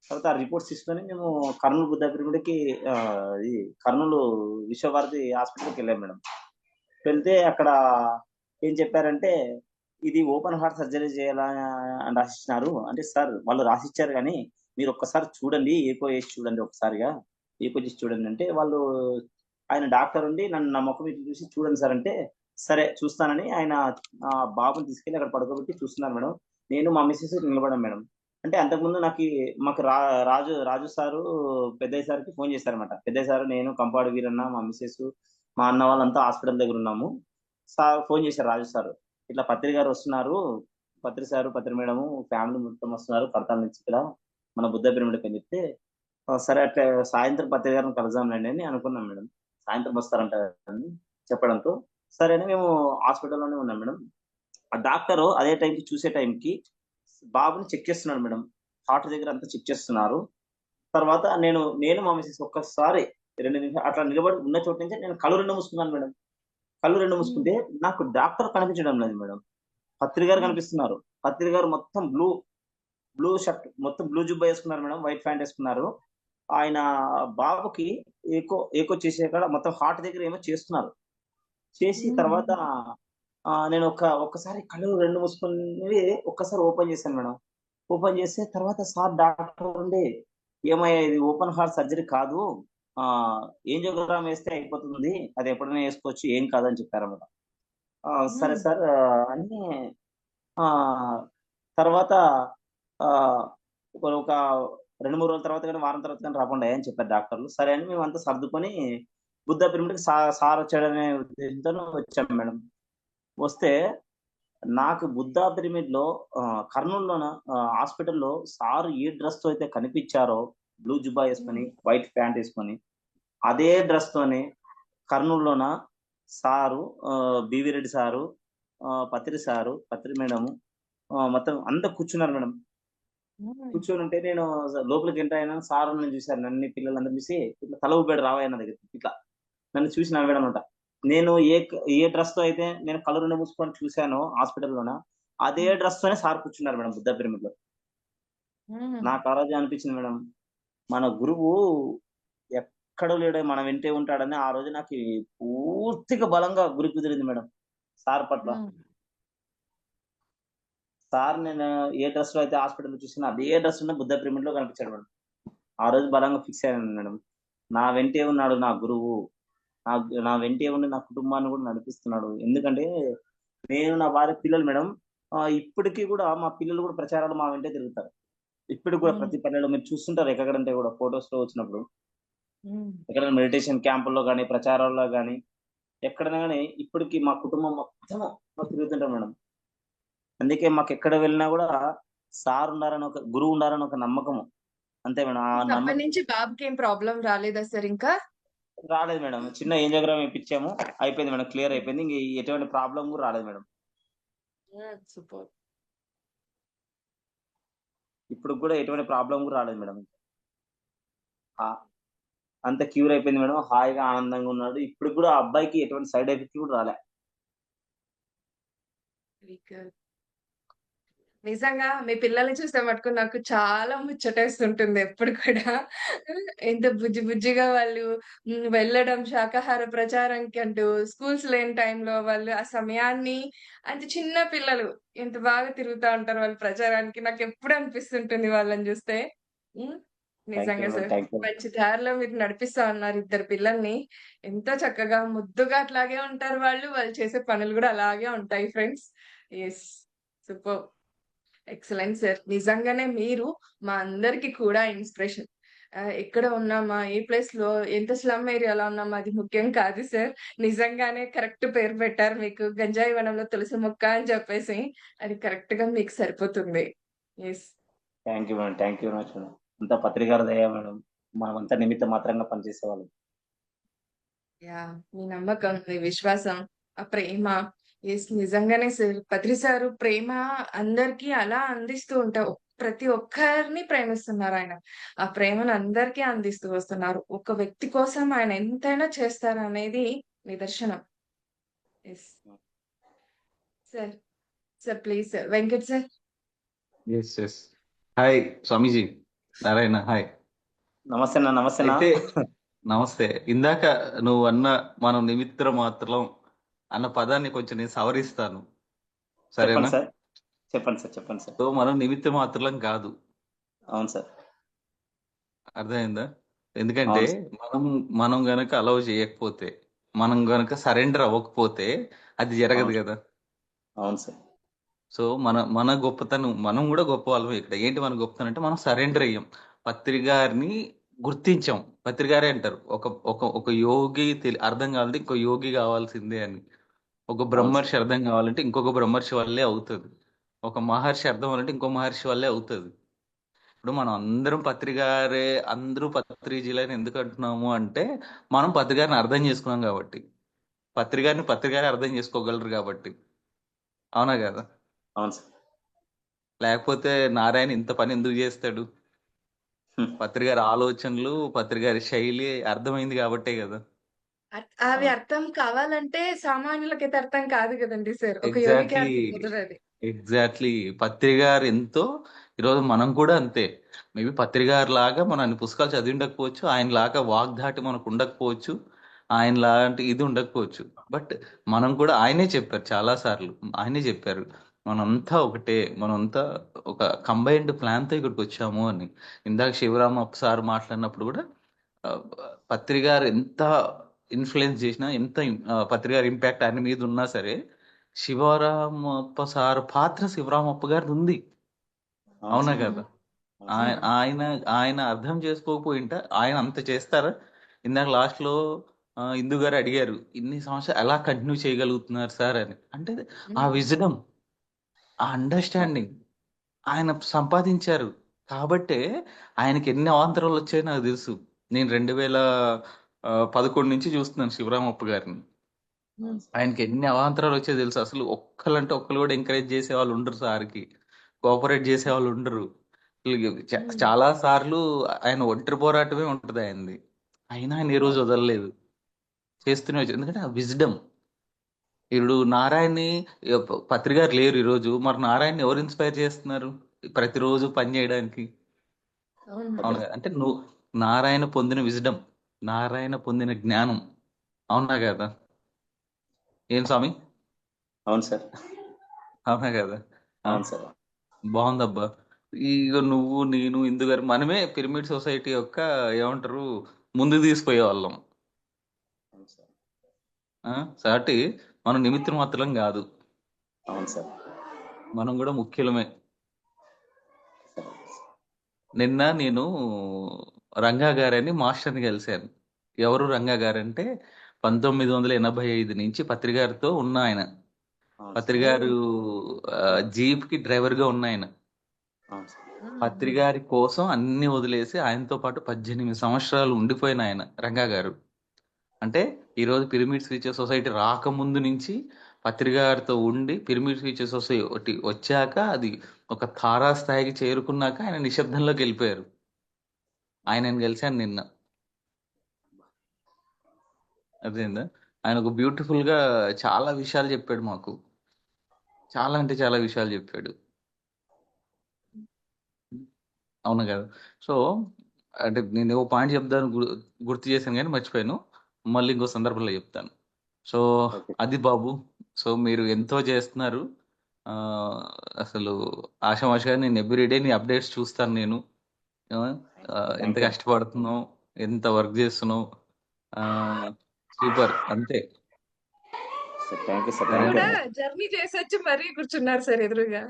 తర్వాత ఆ రిపోర్ట్స్ తీసుకొని మేము కర్నూలు బుద్ధ పిరమిడ్‌కి ఇది కర్నూలు విశ్వభారతి హాస్పిటల్‌కి వెళ్ళాం మేడం. వెళ్తే అక్కడ ఏం చెప్పారంటే, ఇది ఓపెన్ హార్ట్ సర్జరీ చేయాలా అని రాసిచ్చినారు. అంటే సార్ వాళ్ళు రాసిచ్చారు గానీ, మీరు ఒక్కసారి చూడండి, ఏకో ఏసి చూడండి ఒకసారిగా. ఏకో చేసి చూడండి అంటే, వాళ్ళు ఆయన డాక్టర్ ఉండి నన్ను నా మొఖం ఇట్లా చూసి చూడండి సార్ అంటే, సరే చూస్తానని ఆయన బాబుని తీసుకెళ్ళి అక్కడ పడుకోబెట్టి చూస్తున్నారు మేడం. నేను మా మిసెస్ నిలబడాం మేడం. అంటే అంతకుముందు మాకు రాజు సారు పెద్దయ్య సార్‌కి ఫోన్ చేశారన్నమాట. పెద్దయ్య సారు, నేను, కంపాడు వీరన్న, మా మిసెస్, మా అన్న వాళ్ళంతా హాస్పిటల్ దగ్గర ఉన్నాము. సార్ ఫోన్ చేశారు రాజు సారు. ఇట్లా పత్రి గారు వస్తున్నారు. పత్రి సారు, పత్రి మేడము ఫ్యామిలీ మొత్తం వస్తున్నారు కడతాల నుంచి ఇక్కడ మన బుద్ధ పిరమిడ్‌కి అని చెప్తే, సరే అట్లా సాయంత్రం పత్రి గారిని కలుద్దాంలెండి అని అనుకున్నాం మేడం. సాయంత్రం వస్తారంట అని చెప్పడంతో, సరే అని మేము హాస్పిటల్‌లోనే ఉన్నాం మేడం. ఆ డాక్టరు అదే టైంకి చూసే టైంకి బాబుని చెక్ చేస్తున్నాడు మేడం. హార్ట్ దగ్గర అంతా చెక్ చేస్తున్నారు. తర్వాత నేను మా మిసెస్ ఒక్కసారి 2 నిమిషాలు అట్లా నిలబడి ఉన్న చోటు నుంచే నేను కళ్ళు 2 మూసుకున్నాను మేడం. కళ్ళు 2 హ్మ్. మూసుకుంటే నాకు డాక్టర్ కనిపించడం లేదు మేడం. పత్రి గారు హ్మ్. కనిపిస్తున్నారు. పత్రి గారు మొత్తం బ్లూ షర్ట్ మొత్తం బ్లూ జుబ్బా యేసుకున్నారు మేడం. వైట్ ప్యాంట్ యేసుకున్నారు. ఆయన బాబుకి ఏకో చేసే కాడ మొత్తం హార్ట్ దగ్గర ఏమో చేస్తున్నారు. చేసి తర్వాత హ్మ్. నేను ఒక్కసారి కళ్ళు 2 మూసుకొని ఒక్కసారి ఓపెన్ చేశాను మేడం. ఓపెన్ చేస్తే తర్వాత సార్ డాక్టర్ ఉండి, "ఏమయ్యా ఇది ఓపెన్ హార్ట్ సర్జరీ కాదు. ఆహ్, యాంజియోగ్రామ్ ఏస్తే అయిపోతుంది. అది ఎప్పుడైనా ఏసుకోవచ్చు. ఏం కాదని" చెప్పారన్నమాట. సరే హ్మ్. సార్ అని ఆహ్, తర్వాత ఆహ్, ఒక 2, 3 రోజుల తర్వాత గాని, వారం తర్వాత గాని రాకుండా అని చెప్పారు డాక్టర్లు. సరే అని మేమంతా సర్దుకొని బుద్ధ పిరమిడ్‌కి సార్ వచ్చాడనే ఉద్దేశంతోని వచ్చాం మేడం. వస్తే నాకు బుద్ధా పిరమిడ్‌లో కర్నూల్‌లోన హాస్పిటల్‌లో సారు ఏ డ్రెస్‌తో అయితే కనిపిచ్చారో, బ్లూ జుబ్బా యేసుకొని, హ్మ్. వైట్ ప్యాంట్ యేసుకొని, అదే డ్రెస్‌తోనే కర్నూల్‌లోన సారు, బీవీ రెడ్డి సారు, పత్రి సారు, పత్రి మేడము, మొత్తం అంతా కూర్చున్నారు మేడం. హ్మ్. కూర్చొనుంటే నేను లోపలికి ఎంటర్ అయినాను. సార్ నన్ను చూసారు. నన్ను పిల్లలందరిని చూసి ఇట్లా తల ఊపాడు రావయ్య నా దగ్గరికి. ఇట్లా నన్ను చూసి నవ్వాడనమాట. నేను ఏ డ్రెస్‌తో అయితే నేను కళ్ళు 2 మూసుకొని చూసానో హాస్పిటల్‌లోన, అదే హ్మ్. డ్రెస్‌తోనే సార్ కూర్చున్నారు మేడం బుద్ధ పిరమిడ్‌లో. హ్మ్. నాకు ఆ రోజే అనిపించింది మేడం, మన గురువు ఎక్కడో లేడు మన వెంటే ఉంటాడని ఆ రోజు నాకి పూర్తిగా బలంగా గురి కుదిరింది మేడం సార్ పట్ల. హ్మ్. సార్ నేను ఏ డ్రెస్‌లో అయితే హాస్పిటల్‌లో చూసానో అదే డ్రెస్‌లోనే బుద్ధ పిరమిడ్‌లో కనిపించాడు మేడం. ఆ రోజు బలంగా ఫిక్స్ అయ్యాను మేడం. నా వెంటే ఉన్నాడు నా గురువు. నా నా వెంటే ఉండి నా కుటుంబాన్ని కూడా నడిపిస్తున్నాడు. ఎందుకంటే నేను, నా భార్య, పిల్లలు మేడం ఇప్పటికి కూడా మా పిల్లలు కూడా ప్రచారాలు మా వెంటే తిరుగుతారు. ఇప్పటికి కూడా హ్మ్. ప్రతి పల్లెలో మీరు చూస్తుంటారు ఎక్కడంటే కూడా ఫోటోస్‌లో వచ్చినప్పుడు. హ్మ్. ఎక్కడైనా మెడిటేషన్ క్యాంపుల్లో గాని, ప్రచారాల్లో గాని, ఎక్కడైనా గాని ఇప్పటికి మా కుటుంబం మొత్తం తిరుగుతుంటారు మేడం. అందుకే మాకెక్కడ వెళ్ళినా గూడా సార్ ఉన్నారని ఒక గురువు ఉన్నారని ఒక నమ్మకము. అంతే మేడం. ఆ ఇంక నమ్మకం అప్పటినుంచి బాబుకేం ప్రాబ్లమ్ రాలేదా సార్ ఇంకా? రాలేదు మేడం. చిన్న యాంజియోగ్రామ్ ఏపిచ్చాము. అయిపోయింది మేడం. క్లియర్ హ్మ్. అయిపోయింది. ఇంక ఎటువంటి ప్రాబ్లమ్ గూడా రాలేదు మేడం. సూపర్. ఇప్పటికి గూడా ఎటువంటి ప్రాబ్లమ్ గూడా రాలేదు మేడం. ఆ! అంతా క్యూర్ అయిపోయింది మేడం. హాయిగా ఆనందంగా ఉన్నాడు. ఇప్పటికి గూడా ఆ అబ్బాయికి ఎటువంటి సైడ్ ఎఫెక్ట్ గూడా రాలే. Very good. నిజంగా మీ పిల్లల్ని చూస్తే మటుకు నాకు చాలా ముచ్చటేస్తుంటుంది ఎప్పుడు కూడా. ఎంత బుజ్జి బుజ్జిగా వాళ్ళు వెళ్ళడం శాకాహార ప్రచారంకి అంటూ స్కూల్స్ లేని టైంలో వాళ్ళు ఆ సమయాన్ని అంటే చిన్న పిల్లలు ఎంత బాగా తిరుగుతా ఉంటారు వాళ్ళు ప్రచారానికి. నాకెప్పుడు అనిపిస్తుంటుంది వాళ్ళని జూస్తే. హ్మ్. థ్యాంక్ యూ నిజంగా మేడం. సార్. Thank you. మంచి దారిలో మీరు నడిపిస్తా ఉన్నారు ఇద్దరు పిల్లల్ని. ఎంతో చక్కగా ముద్దుగా అట్లాగే ఉంటారు వాళ్ళు. వాళ్ళు చేసే పనులు గూడా అలాగే ఉంటాయి friends. Yes. Superb! Excellent sir. నిజంగానే మీరు మా అందరికి కూడా ఇన్‌స్పిరేషన్. ఎక్కడ ఉన్నామా, ఏ ప్లేస్‌లో, ఎంత స్లమ్ ఏరియాలో ఉన్నామా అది ముఖ్యం కాదు సార్. నిజంగానే కరెక్ట్ పేరు పెట్టారు మీకు. గంజాయి వనంలో తులసి మొక్క అని చెప్పేసి. అది కరెక్ట్‌గా మీకు సరిపోతుంది. Yes. Thank you madam. Thank you much madam. అంతా పత్రికారి దయ మేడం. మనమంతా నిమిత్త మాత్రంగా పనిచేసేవాళ్ళం. యాహ్! మీ నమ్మకం, మీ విశ్వాసం, ఆ ప్రేమ యెస్ నిజంగానే సార్. పత్రి సారు ప్రేమ అందరికీ అలా అందిస్తూ ఉంటావు. ప్రతి ఒక్కరిని ప్రేమిస్తున్నారాయన. ఆ ప్రేమను అందరికీ అందిస్తూ వస్తున్నారు. ఒక వ్యక్తి కోసం ఆయన ఎంతైనా చేస్తారనేది నిదర్శనం. Yes. Sir, sir please sir. Venkat sir. Yes yes hi Swamiji Narayana hi. నమస్తే అన్న. నమస్తే అన్న. అయితే నమస్తే. ఇందాక నువ్వు అన్న మనం నిమిత్త మాత్రం అన్న పదాన్ని కొంచెం నేను సవరిస్తాను, చెప్పండి సరేనా? సార్. చెప్పండి సార్. చెప్పండి సార్. సో మనం నిమిత్త మాత్రం కాదు, అవును సార్. అర్థమైందా? ఎందుకంటే అవును సార్. మనం మనం గనక అలౌ చేయకపోతే, మనం గనక సరెండర్ అవ్వకపోతే అది జరగదు అవును. కదా. అవును సార్. సో మన మన గొప్పతనం, మనం కూడా గొప్ప వాళ్ళం ఇక్కడ. ఏంటి మన గొప్పతనం అంటే మనం సరెండర్ అయ్యాం, పత్రికారిని గుర్తించాం. పత్రికారే అంటారు ఒక ఒక ఒక యోగి అర్థం కావాలంటే ఇంకో యోగి కావాల్సిందే అని, ఒక అవును సార్. బ్రహ్మర్షి అర్థం కావాలంటే ఇంకొక బ్రహ్మర్షి వల్లే అవుతుంది, ఒక మహర్షి అర్థం అవ్వాలంటే ఇంకో మహర్షి వల్లే అవుతుంది. ఇప్పుడు మనం అందరం పత్రికారే, అందరూ పత్రిజీలని ఎందుకు అంటున్నాము అంటే మనం పత్రికారిని అర్థం చేసుకున్నాం కాబట్టి, పత్రికారిని పత్రికారే అర్థం చేసుకోగలరు కాబట్టి. అవునా కదా? అవును సార్. లేకపోతే నారాయణ ఇంత పని ఎందుకు చేస్తాడు? హ్మ్. పత్రికారి ఆలోచనలు, పత్రికారి శైలి అర్థమైంది కాబట్టే కదా. అవి అవును. అర్థం కావాలంటే సామాన్యులకైతే అర్థం కాదు గదండీ సార్. ఒక యోగికే ఎగ్జాక్ట్లీ, అర్థమవుతదది. ఎగ్జాక్ట్లీ. పత్రికారు ఎంతో, ఈరోజు మనం కూడా అంతే. మేబీ పత్రికారు లాగా మనం అన్ని పుస్తకాలు చదివి ఉండకపోవచ్చు, ఆయన లాగా వాగ్దాటి మనకు ఉండకపోవచ్చు, ఆయన లాంటి ఇది ఉండకపోవచ్చు. బట్ మనం కూడా ఆయనే చెప్పారు చాలా సార్లు, ఆయనే చెప్పారు మనంతా ఒకటే, మనంతా ఒక కంబైన్డ్ ప్లాన్ తో ఇక్కడికి వచ్చాము అని. ఇందాక శివరామ సార్ మాట్లాడినప్పుడు కూడా ఆ, పత్రికారు ఎంత ఇన్ఫ్లుయెన్స్ చేసినా, ఎంత పత్రికారు ఇంపాక్ట్ ఆయన మీద ఉన్నా సరే, శివరామప్ప సార్ పాత్ర శివరామప్ప గారిది ఉంది. అవును అవునా సార్. హ్మ్. కదా? అవును సార్. ఆయన హ్మ్. ఆయన ఆయన అర్థం చేసుకోకపోయింట ఆయన అంత చేస్తారా? ఇందాక లాస్ట్ లో ఇందు గారు అడిగారు ఇన్ని సంవత్సరాలు ఎలా కంటిన్యూ చేయగలుగుతున్నారు సార్ అని. అంటే ఆ హ్మ్. విజడం, ఆ అవును. అండర్స్టాండింగ్ ఆయన సంపాదించారు. కాబట్టే ఆయనకి ఎన్ని అవాంతరాలు వచ్చాయో నాకు తెలుసు. నేను 2011 నుంచి చూస్తున్నాను శివరామప్ప గారిని. హ్మ్. అవును సార్. ఆయనకి ఎన్ని అవాంతరాలు వచ్చాయో తెలుసు. అసలు ఒక్కళ్ళంటే ఒక్కళ్ళు కూడా ఎంకరేజ్ చేసే వాళ్ళు ఉండరు సార్కి, కోఆపరేట్ చేసే హ్మ్. వాళ్ళు ఉండరు. హ్మ్. చాలా సార్లు ఆయన ఒంటరి పోరాటమే ఉంటది ఆయనది. అయినా ఆయన ఏ రోజు అవును. వదలలేదు, చేస్తూనే వచ్చారు. ఎందుకంటే ఆ విజ్డమ్. ఇప్పుడు నారాయణని పత్రికారు లేరు ఈరోజు, మరి నారాయణని ఎవరు ఇన్స్పైర్ చేస్తున్నారు ప్రతిరోజు పని చేయడానికి? అవును. అవును పత్రి కదా? అంటే నువ్వు నారాయణ పొందిన విజ్డమ్, నారాయణ పొందిన జ్ఞానం. అవునా కదా? ఏం స్వామి? అవును సార్. అవునా కదా? ఆ, అవును సార్. బాగుందబ్బా. ఇక నువ్వు నేను ఇందు గారు మనమే పిరమిడ్ సొసైటీ యొక్క ఏమంటారు ముందు తీసుకుపోయే వాళ్ళం. అవును సార్. కాబట్టి మనం నిమిత్తం మాత్రం కాదు, అవును సార్. మనం కూడా ముఖ్యులమే. సరే. నిన్న నేను రంగా గారని మాస్టర్ని కలిశాను. ఎవరు రంగా గారంటే 1985 నుంచి పత్రికారితో ఉన్న ఆయన. అవును సార్. ఓహ్! పత్రికారు జీప్ కి డ్రైవర్ గా ఉన్న ఆయన. అవును సార్. హ్మ్. హ్మ్. పత్రికారి కోసం అన్ని వదిలేసి ఆయనతో పాటు 18 సంవత్సరాలు ఉండిపోయిన ఆయన రంగా గారు. అంటే ఈరోజు పిరమిడ్ ఫ్యూచర్ సొసైటీ రాకముందు నుంచి పత్రికారితో ఉండి, పిరమిడ్ ఫ్యూచర్ సొసైటీ వచ్చాక అది ఒక తారాస్థాయికి చేరుకున్నాక ఆయన నిశ్శబ్దంలోకి వెళ్ళిపోయారు. ఆయనను కలిశాను నిన్న. అదేందా, ఆయన ఒక బ్యూటిఫుల్ గా చాలా విషయాలు చెప్పాడు మాకు. చాలా అంటే చాలా విషయాలు చెప్పాడు. అవును కదా. సో అంటే నేను ఒక పాయింట్ చెప్దాను గుర్తు చేశాను కానీ మర్చిపోయాను. మళ్ళీ ఇంకో సందర్భంలో చెప్తాను. So okay. అది బాబు. సో మీరు ఎంతో చేస్తున్నారు. ఆ, అసలు ఆషామాషిగా నేను ఎవ్రీడే నీ అప్డేట్స్ చూస్తాను నేను. ఆ, ఎంత థ్యాంక్ యూ. కష్టపడుతున్నావు, ఎంత వర్క్ చేస్తున్నావు. ఆ, సూపర్ అంతే. Sir thank you sir, thank you సరేనా? కూడా అండి. జర్నీ చేసొచ్చి మరీ కూర్చున్నారు సార్ ఎదురుగా.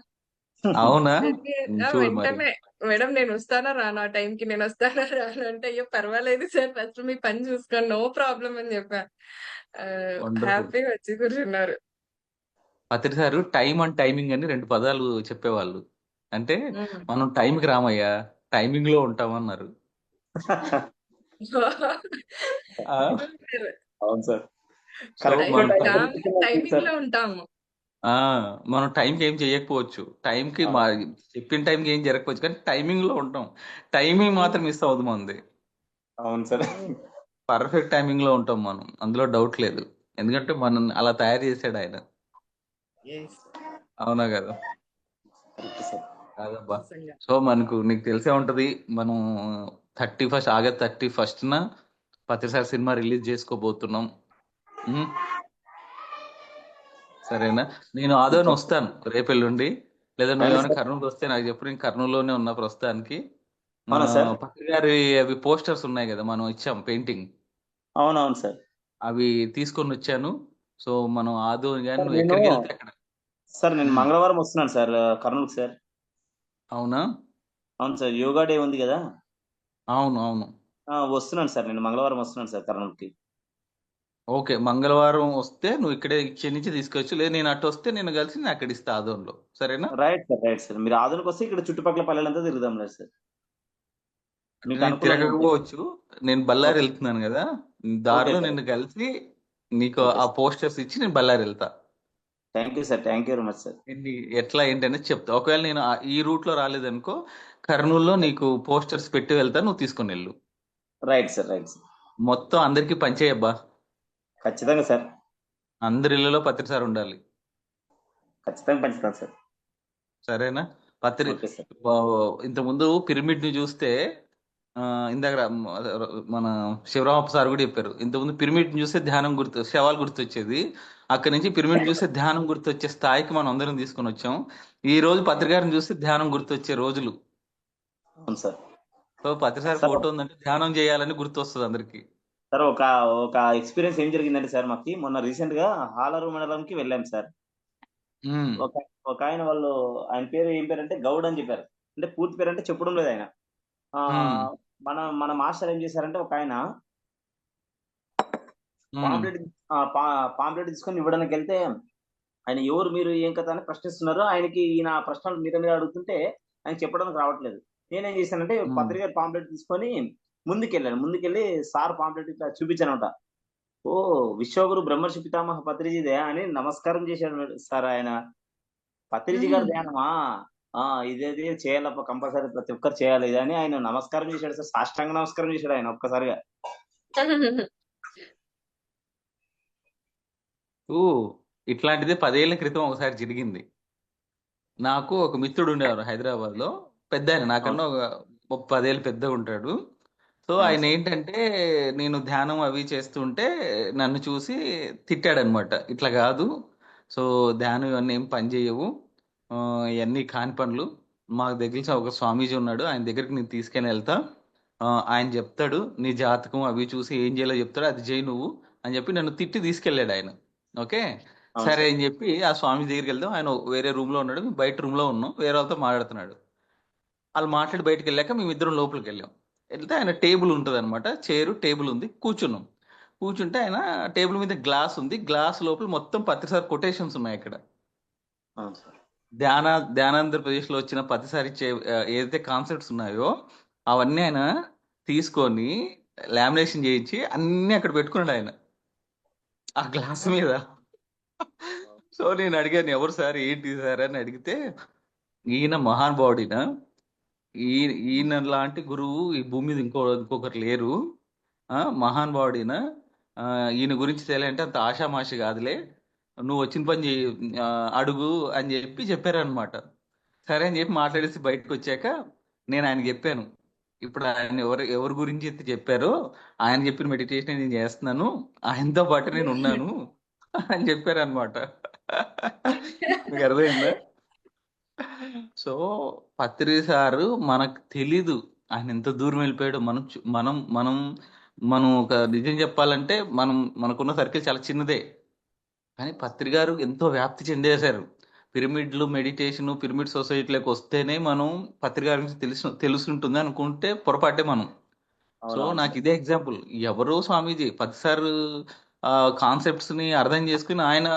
అవునా? జర్నీ చూడు మరి. వెంటనే మేడం నేను వస్తానా రానా, ఆ టైంకి నేను వస్తానా రానా అంటే, అయ్యో పర్వాలేదు సార్ ఫస్ట్ మీ పని చూసుకోండి, నో ప్రాబ్లం అని చెప్పా. వండర్ఫుల్. హ్యాపీగా వచ్చి కూర్చున్నారు. పత్రి సారు టైం అండ్ టైమింగ్ అని రెండు పదాలు చెప్పేవాళ్ళు. అంటే ఉమ్. మనం టైంకి రామయ్యా, టైమింగ్ లో ఉంటామన్నారు. ఆ, నిజం సార్. అవును సార్, సో కరెక్ట్ మనం టైం టైం టైమింగ్ సార్. లో ఉంటాము. ఆ మనం టైంకి ఏం చేయకపోవచ్చు, టైంకి మా అవును. చెప్పిన టైంకి ఏం జరగకపోవచ్చు, కానీ టైమింగ్ లో ఉంటాం. టైమింగ్ మాత్రం మిస్ అవుతుంది మనది. అవును సార్. పర్ఫెక్ట్ టైమింగ్ లో ఉంటాం మనం, అందులో డౌట్ లేదు. ఎందుకంటే మనం అలా తయారు చేశాడు ఆయన. Yes. అవునా కదా. Correct sir. కాదబ్బా. నిజంగా. సో మనకు నీకు తెలిసే ఉంటది, మనం 31 ఆగస్ట్ 31న పత్రిసారి సినిమా రిలీజ్ చేసుకోబోతున్నాం. ఉమ్, సరేనా. నేను ఆదోని వస్తాను రేపు ఎల్లుండి. లేదా రండి నువ్వేమైనా సార్. కర్నూలు వస్తే నాకు చెప్పు, నేను కర్నూలులోనే ఉన్నా ప్రస్తుతానికి. మన అవునా సార్. పత్రి గారి అవి పోస్టర్స్ ఉన్నాయి కదా, మనం ఇచ్చాం పెయింటింగ్, అవునవును సార్. అవి తీసుకొని వచ్చాను. సో మనం ఆదోని కానీ సార్ నువ్వు నేను ఎక్కడికి వెళ్తే అక్కడ. సార్ నేను ఉమ్, మంగళవారం వస్తున్నాను సార్, కర్నూలుకి సార్. అవునా. అవును సార్, యోగా డే ఉంది కదా. అవును అవును. వస్తున్నాను సార్, నేను మంగళవారం వస్తున్నాను సార్ కర్నూలుకి. ఓకే, మంగళవారం వస్తే నువ్వు ఇక్కడే ఇక్కడి నుంచి తీసుకొచ్చు, లేదు నేను అటు వస్తే నేను కలిసి నేను అక్కడ ఇస్తా ఆదోన్లో. సరేనా. Right sir, right sir. మీరు ఆధునిక వస్తే ఇక్కడ చుట్టుపక్కల పల్లెలంతా తిరుగుదాం లేదు సార్, అంటే మీకు నేను అనుకూలంగా ఉంటాయి. తిరగకపోవచ్చు, నేను బళ్ళారి ఓకే. వెళ్తున్నాను కదా, ఓకే దారిలో సార్. నిన్ను కలిసి నీకు ఓకే ఆ సార్. పోస్టర్స్ ఇచ్చి నేను బళ్ళారి వెళ్తా. Thank you sir, thank you very much sir. ఏంటి ఎట్లా ఏంటనేది చెప్తా. ఒకవేళ నేను ఈ రూట్ లో రాలేదనుకో, కర్నూలులో నీకు పోస్టర్స్ పెట్టి వెళ్తా, నువ్వు తీసుకొని వెళ్ళు. Right sir, right sir. మొత్తం అందరికి పంచేయబ్బా. ఖచ్చితంగా సార్. అందరి ఇళ్ళలో పత్రిసారి ఉండాలి. ఖచ్చితంగా పంచుతాను సార్. సరేనా. పత్రి ఓకే సార్. ఇంతకుముందు పిరమిడ్ ని చూస్తే, ఆ, ఇందాక మన శివరామప్ప సార్ కూడా చెప్పారు, ఇంతకుముందు పిరమిడ్ ని చూస్తే ధ్యానం గుర్తు, శవాలు గుర్తొచ్చేది. అక్కడి నుంచి పిరమిడ్ చూస్తే ధ్యానం గుర్తొచ్చే స్థాయికి మనం అందరం తీసుకొని వచ్చాం. ఈ రోజు పత్రికారిని చూస్తే ధ్యానం గుర్తొచ్చే రోజులు. అవును సార్. సో పత్రిసారి సార్ ఫోటో ఉందంటే ధ్యానం చేయాలని గుర్తొస్తుంది అందరికి. సార్ ఒక ఒక ఎక్స్పీరియన్స్ ఏం జరిగిందంటే సార్, మాకు మొన్న రీసెంట్ గా హాలరు మండలంకి వెళ్ళాం సార్. ఉమ్, ఒక ఒక ఆయన వాళ్ళు, ఆయన పేరు ఏం పేరు అంటే గౌడ్ అని చెప్పారు. అంటే పూర్తి పేరు అంటే చెప్పడం లేదు ఆయన. ఆ ఉమ్, మన మాస్టర్ ఏం చేశారంటే, ఒక ఆయన ఉమ్, పాంప్లెట్ పాంప్లెట్ తీసుకొని ఇవ్వడానికి వెళ్తే, ఆయన ఎవరు మీరు ఏం కథ అని ప్రశ్నిస్తున్నారు. ఆయనకి ఈయన ప్రశ్నలు మీద మీద అడుగుతుంటే ఆయన చెప్పడానికి రావట్లేదు. నేనేం చేశానంటే ఉమ్. పత్రిక పాంప్లెట్ తీసుకొని ముందుకెళ్ళి సార్ పాంప్లెట్ ఇట్లా చూపించానమాట. ఓ, విశ్వగురు బ్రహ్మర్షి పితామహ పత్రిజీదే అని నమస్కారం చేశాడు సార్ ఆయన. పత్రిజీ గారు ధ్యానమా, ఇదేది చేయాలప్ప, కంపల్సరీ ప్రతి ఒక్కరు చేయాలి ఇది అని ఆయన నమస్కారం చేశాడు సార్. సాష్టాంగ నమస్కారం చేశాడు ఆయన ఒక్కసారిగా. ఊ, ఇట్లాంటిదే 10 ఏళ్ల క్రితం ఒకసారి జరిగింది. నాకు ఒక మిత్రుడు ఉండేవారు హైదరాబాద్ లో, పెద్ద ఆయన, అవును. నాకన్నా ఒక 10 ఏళ్ళు పెద్దగా ఉంటాడు. సో అవును ఆయన సార్. ఏంటంటే, నేను ధ్యానం అవి చేస్తుంటే నన్ను చూసి తిట్టాడనమాట. ఇట్లా కాదు, సో ధ్యానం ఇవన్నీ ఏం పని చేయవు, ఆ, ఇవన్నీ కాని పనులు. మాకు దగ్గర ఒక స్వామీజీ ఉన్నాడు, ఆయన దగ్గరికి నేను తీసుకెళ్ళి వెళ్తా. ఆయన చెప్తాడు నీ జాతకం అవి చూసి ఏం చేయాలో చెప్తాడు, అది చేయి నువ్వు అని చెప్పి నన్ను తిట్టి తీసుకెళ్ళాడు ఆయన. ఓకే. అవును సరే సార్. అని చెప్పి ఆ స్వామి దగ్గరికి వెళ్దాం, ఆయన వేరే రూమ్ లో ఉన్నాడు, మేము బయట రూమ్ లో ఉన్నాం, వేరే వాళ్ళతో మాట్లాడుతున్నాడు. వాళ్ళు మాట్లాడి బయటకు వెళ్ళాక మేమిద్దరం లోపలికి వెళ్ళాం. వెళ్తే ఆయన టేబుల్ ఉంటుంది అనమాట, చైరు టేబుల్ ఉంది, కూర్చున్నాం. కూర్చుంటే ఆయన టేబుల్ మీద గ్లాస్ ఉంది, గ్లాస్ లోపల మొత్తం పత్రిసారి కొటేషన్స్ ఉన్నాయి అక్కడ. అవును సార్. ధ్యాన ధ్యానాంధ్రప్రదేశ్ లో వచ్చిన పత్రిసారి ఏదైతే కాన్సెప్ట్స్ ఉన్నాయో అవన్నీ ఆయన తీసుకొని లామినేషన్ చేయించి అన్ని అక్కడ పెట్టుకున్నాడు ఆయన ఆ గ్లాస్ మీద. సో నేను అడిగాను, ఎవరు సార్ ఏంటి సార్ అని అడిగితే, ఈయన మహానుభావుడిన, ఈయన లాంటి గురువు ఈ భూమి మీద ఇంకొకరు లేరు. మహానుభావుడిన, ఆ, ఈయన గురించి తెలియంటే అంత ఆషామాషి కాదులే, నువ్వు వచ్చిన పని ఆ, అడుగు అని చెప్పి చెప్పారనమాట. సరే అని చెప్పి మాట్లాడేసి బయటకు వచ్చాక నేను ఆయన చెప్పాను. ఇప్పుడు ఆయన ఎవరి గురించి అయితే చెప్పారో ఆయన చెప్పిన మెడిటేషన్ నేను చేస్తున్నాను, ఆయనతో పాటు నేను ఉన్నాను అని చెప్పారు అనమాట. మీకు అర్థమైందా? సో పత్రి సారు మనకు తెలీదు ఆయన ఎంత దూరం వెళ్ళిపోయాడు. మనం ఒక నిజం చెప్పాలంటే మనకున్న సర్కిల్ చాలా చిన్నదే, కానీ పత్రి గారు ఎంతో వ్యాప్తి చెందేశారు. పిరమిడ్లు, మెడిటేషన్, పిరమిడ్ సొసైటీలోకి వస్తేనే మనం పత్రి గారి గురించి తెలుసుంటుంది అనుకుంటే పొరపాటే మనం. సో అవునవును నాకు సార్. ఇదే ఎగ్జాంపుల్. ఎవరో స్వామీజీ 10 సార్లు కాన్సెప్ట్స్ ని అర్థం చేసుకుని ఆయన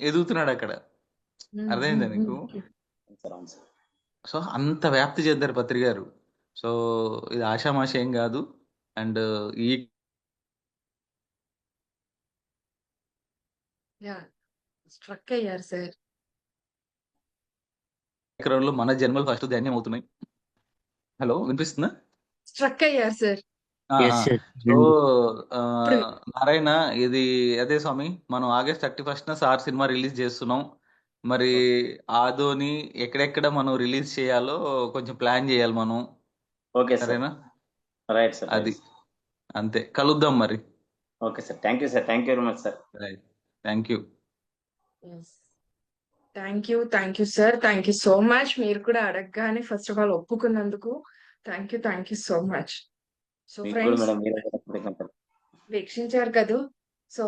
ఎదుగుతున్నాడు అక్కడ. అర్థమైందా నీకు? అవును సార్, అవును సార్. సో అంత వ్యాప్తి చెందారు పత్రి గారు. సో ఇది ఆషామాషి ఏం కాదు. అండ్ ఈ స్ట్రక్ అయ్యారు సార్. కార్యక్రమంలో మన జన్మలు ఫస్ట్ ధన్యం అవుతున్నాయి. హలో, వినిపిస్తుందా? స్ట్రక్ అయ్యారు సార్. Yes sir. సో ఇప్పుడు నారాయణ, ఇది అదే స్వామి, మనం ఆగస్ట్ 31న సార్ సినిమా రిలీజ్ చేస్తున్నాం. మరి ఆదోని ఎక్కడెక్కడ మనం రిలీజ్ చేయాలో కొంచెం ప్లాన్ చేయాలి మనం. ఓకే సార్, సరేనా? Right sir. అది అంతే, కలుద్దాం మరి. Okay sir, thank you sir, thank you very much sir. Thank you. Thank you sir, thank you so much. మీరు కూడా అడగగానే ఫస్ట్ ఆఫ్ ఆల్ ఒప్పుకున్నందుకు thank you so much. So మీకు కూడా ఫ్రెండ్స్, మేడం, మీరే కూడా కృతజ్ఞతలు. వీక్షించారు కదూ. సో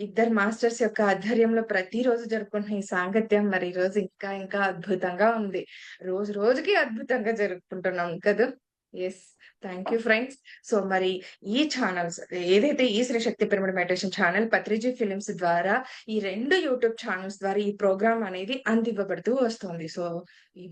ఇద్దరు మాస్టర్స్ యొక్క ఆధ్వర్యంలో ప్రతిరోజు జరుపుకుంటున్న ఈ సాంగత్యం మరి ఈ రోజు ఇంకా ఇంకా అద్భుతంగా ఉంది. రోజు రోజుకి అద్భుతంగా జరుపుకుంటున్నాం కదా. Yes, thank you friends. So మరి ఈ ఛానల్స్ ఏదైతే ఈ Shri Shakti pyramid meditation channel, Patriji films ద్వారా ఈ 2 యూట్యూబ్ ఛానల్స్ ద్వారా ఈ ప్రోగ్రామ్ అనేది అందివ్వబడుతూ వస్తుంది. సో ఈ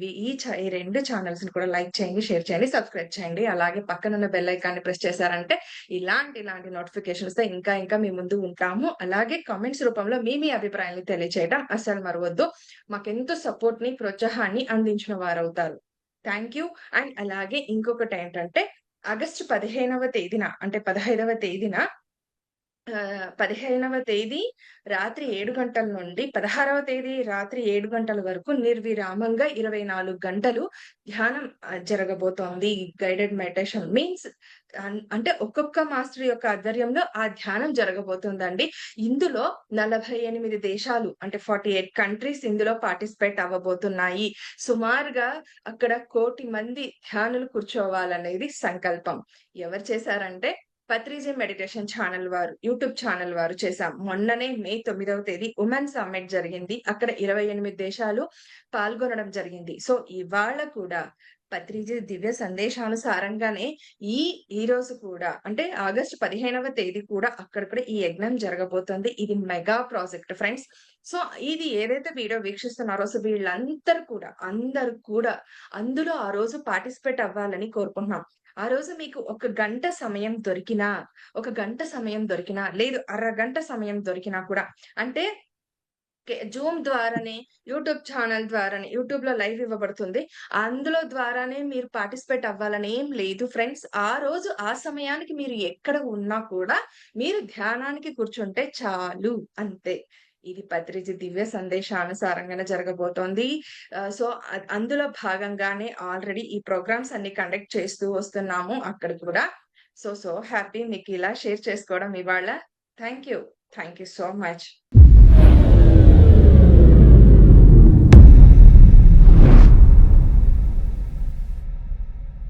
2 ఛానల్స్ ని కూడా లైక్ చేయండి, షేర్ చేయండి, సబ్స్క్రైబ్ చేయండి. అలాగే పక్కనున్న బెల్ ఐకాన్ ని ప్రెస్ చేశారంటే ఇలాంటి నోటిఫికేషన్స్ తో ఇంకా ఇంకా మీ ముందు ఉంటాము. అలాగే కామెంట్స్ రూపంలో మీ అభిప్రాయాన్ని తెలియచేయడం అస్సలు మరవద్దు. మాకెంతో సపోర్ట్ ని, ప్రోత్సాహాన్ని అందించిన వారవుతారు. Thank you. అండ్ అలాగే ఇంకొకటి ఏంటంటే ఆగస్టు 15వ తేదీన అంటే 15వ తేదీన 15వ తేదీ రాత్రి 7 గంటల నుండి 16వ తేదీ రాత్రి 7 గంటల వరకు నిర్విరామంగా 24 గంటలు ధ్యానం జరగబోతోంది. గైడెడ్ మెడిటేషన్ మీన్స్ అంటే ఒక్కొక్క మాస్టర్ యొక్క ఆధ్వర్యంలో ఆ ధ్యానం జరగబోతుందండి. ఇందులో 48 దేశాలు అంటే 48 కంట్రీస్ ఇందులో పార్టిసిపేట్ అవ్వబోతున్నాయి. సుమారుగా అక్కడ 1 కోటి మంది ధ్యానులు కూర్చోవాలనేది సంకల్పం. ఎవరు చేశారంటే పత్రిజీ మెడిటేషన్ ఛానల్ వారు, యూట్యూబ్ ఛానల్ వారు చేశాం. మొన్ననే మే 9వ తేదీ ఉమెన్ సమ్మిట్ జరిగింది. అక్కడ 28 దేశాలు పాల్గొనడం జరిగింది. సో ఇవాళ కూడా పత్రిజీ దివ్య సందేశానుసారంగానే ఈ రోజు కూడా అంటే ఆగస్టు 15వ తేదీ కూడా అక్కడ కూడా ఈ యజ్ఞం జరగబోతుంది. ఇది మెగా ప్రాజెక్ట్ ఫ్రెండ్స్. సో ఇది ఏదైతే వీడియో వీక్షిస్తున్నారో సో అందరూ కూడా అందులో ఆ రోజు పార్టిసిపేట్ అవ్వాలని కోరుకుంటున్నాం. ఆ రోజు మీకు ఒక గంట సమయం దొరికినా లేదు అరగంట సమయం దొరికినా కూడా అంటే జూమ్ ద్వారానే, యూట్యూబ్ ఛానల్ ద్వారానే, యూట్యూబ్ లో లైవ్ ఇవ్వబడుతుంది. అందులో ద్వారానే మీరు పార్టిసిపేట్ అవ్వాలని ఏం లేదు ఫ్రెండ్స్. ఆ రోజు ఆ సమయానికి మీరు ఎక్కడ ఉన్నా కూడా మీరు ధ్యానానికి కూర్చుంటే చాలు, అంతే. ఇది పత్రిజీ దివ్య సందేశానుసారంగానే జరగబోతోంది. సో అందులో భాగంగానే ఆల్రెడీ ఈ ప్రోగ్రామ్స్ అన్ని కండక్ట్ చేస్తూ వస్తున్నాము అక్కడ కూడా. సో హ్యాపీ మీకు ఇలా షేర్ చేసుకోవడం ఇవాళ. Thank you so much.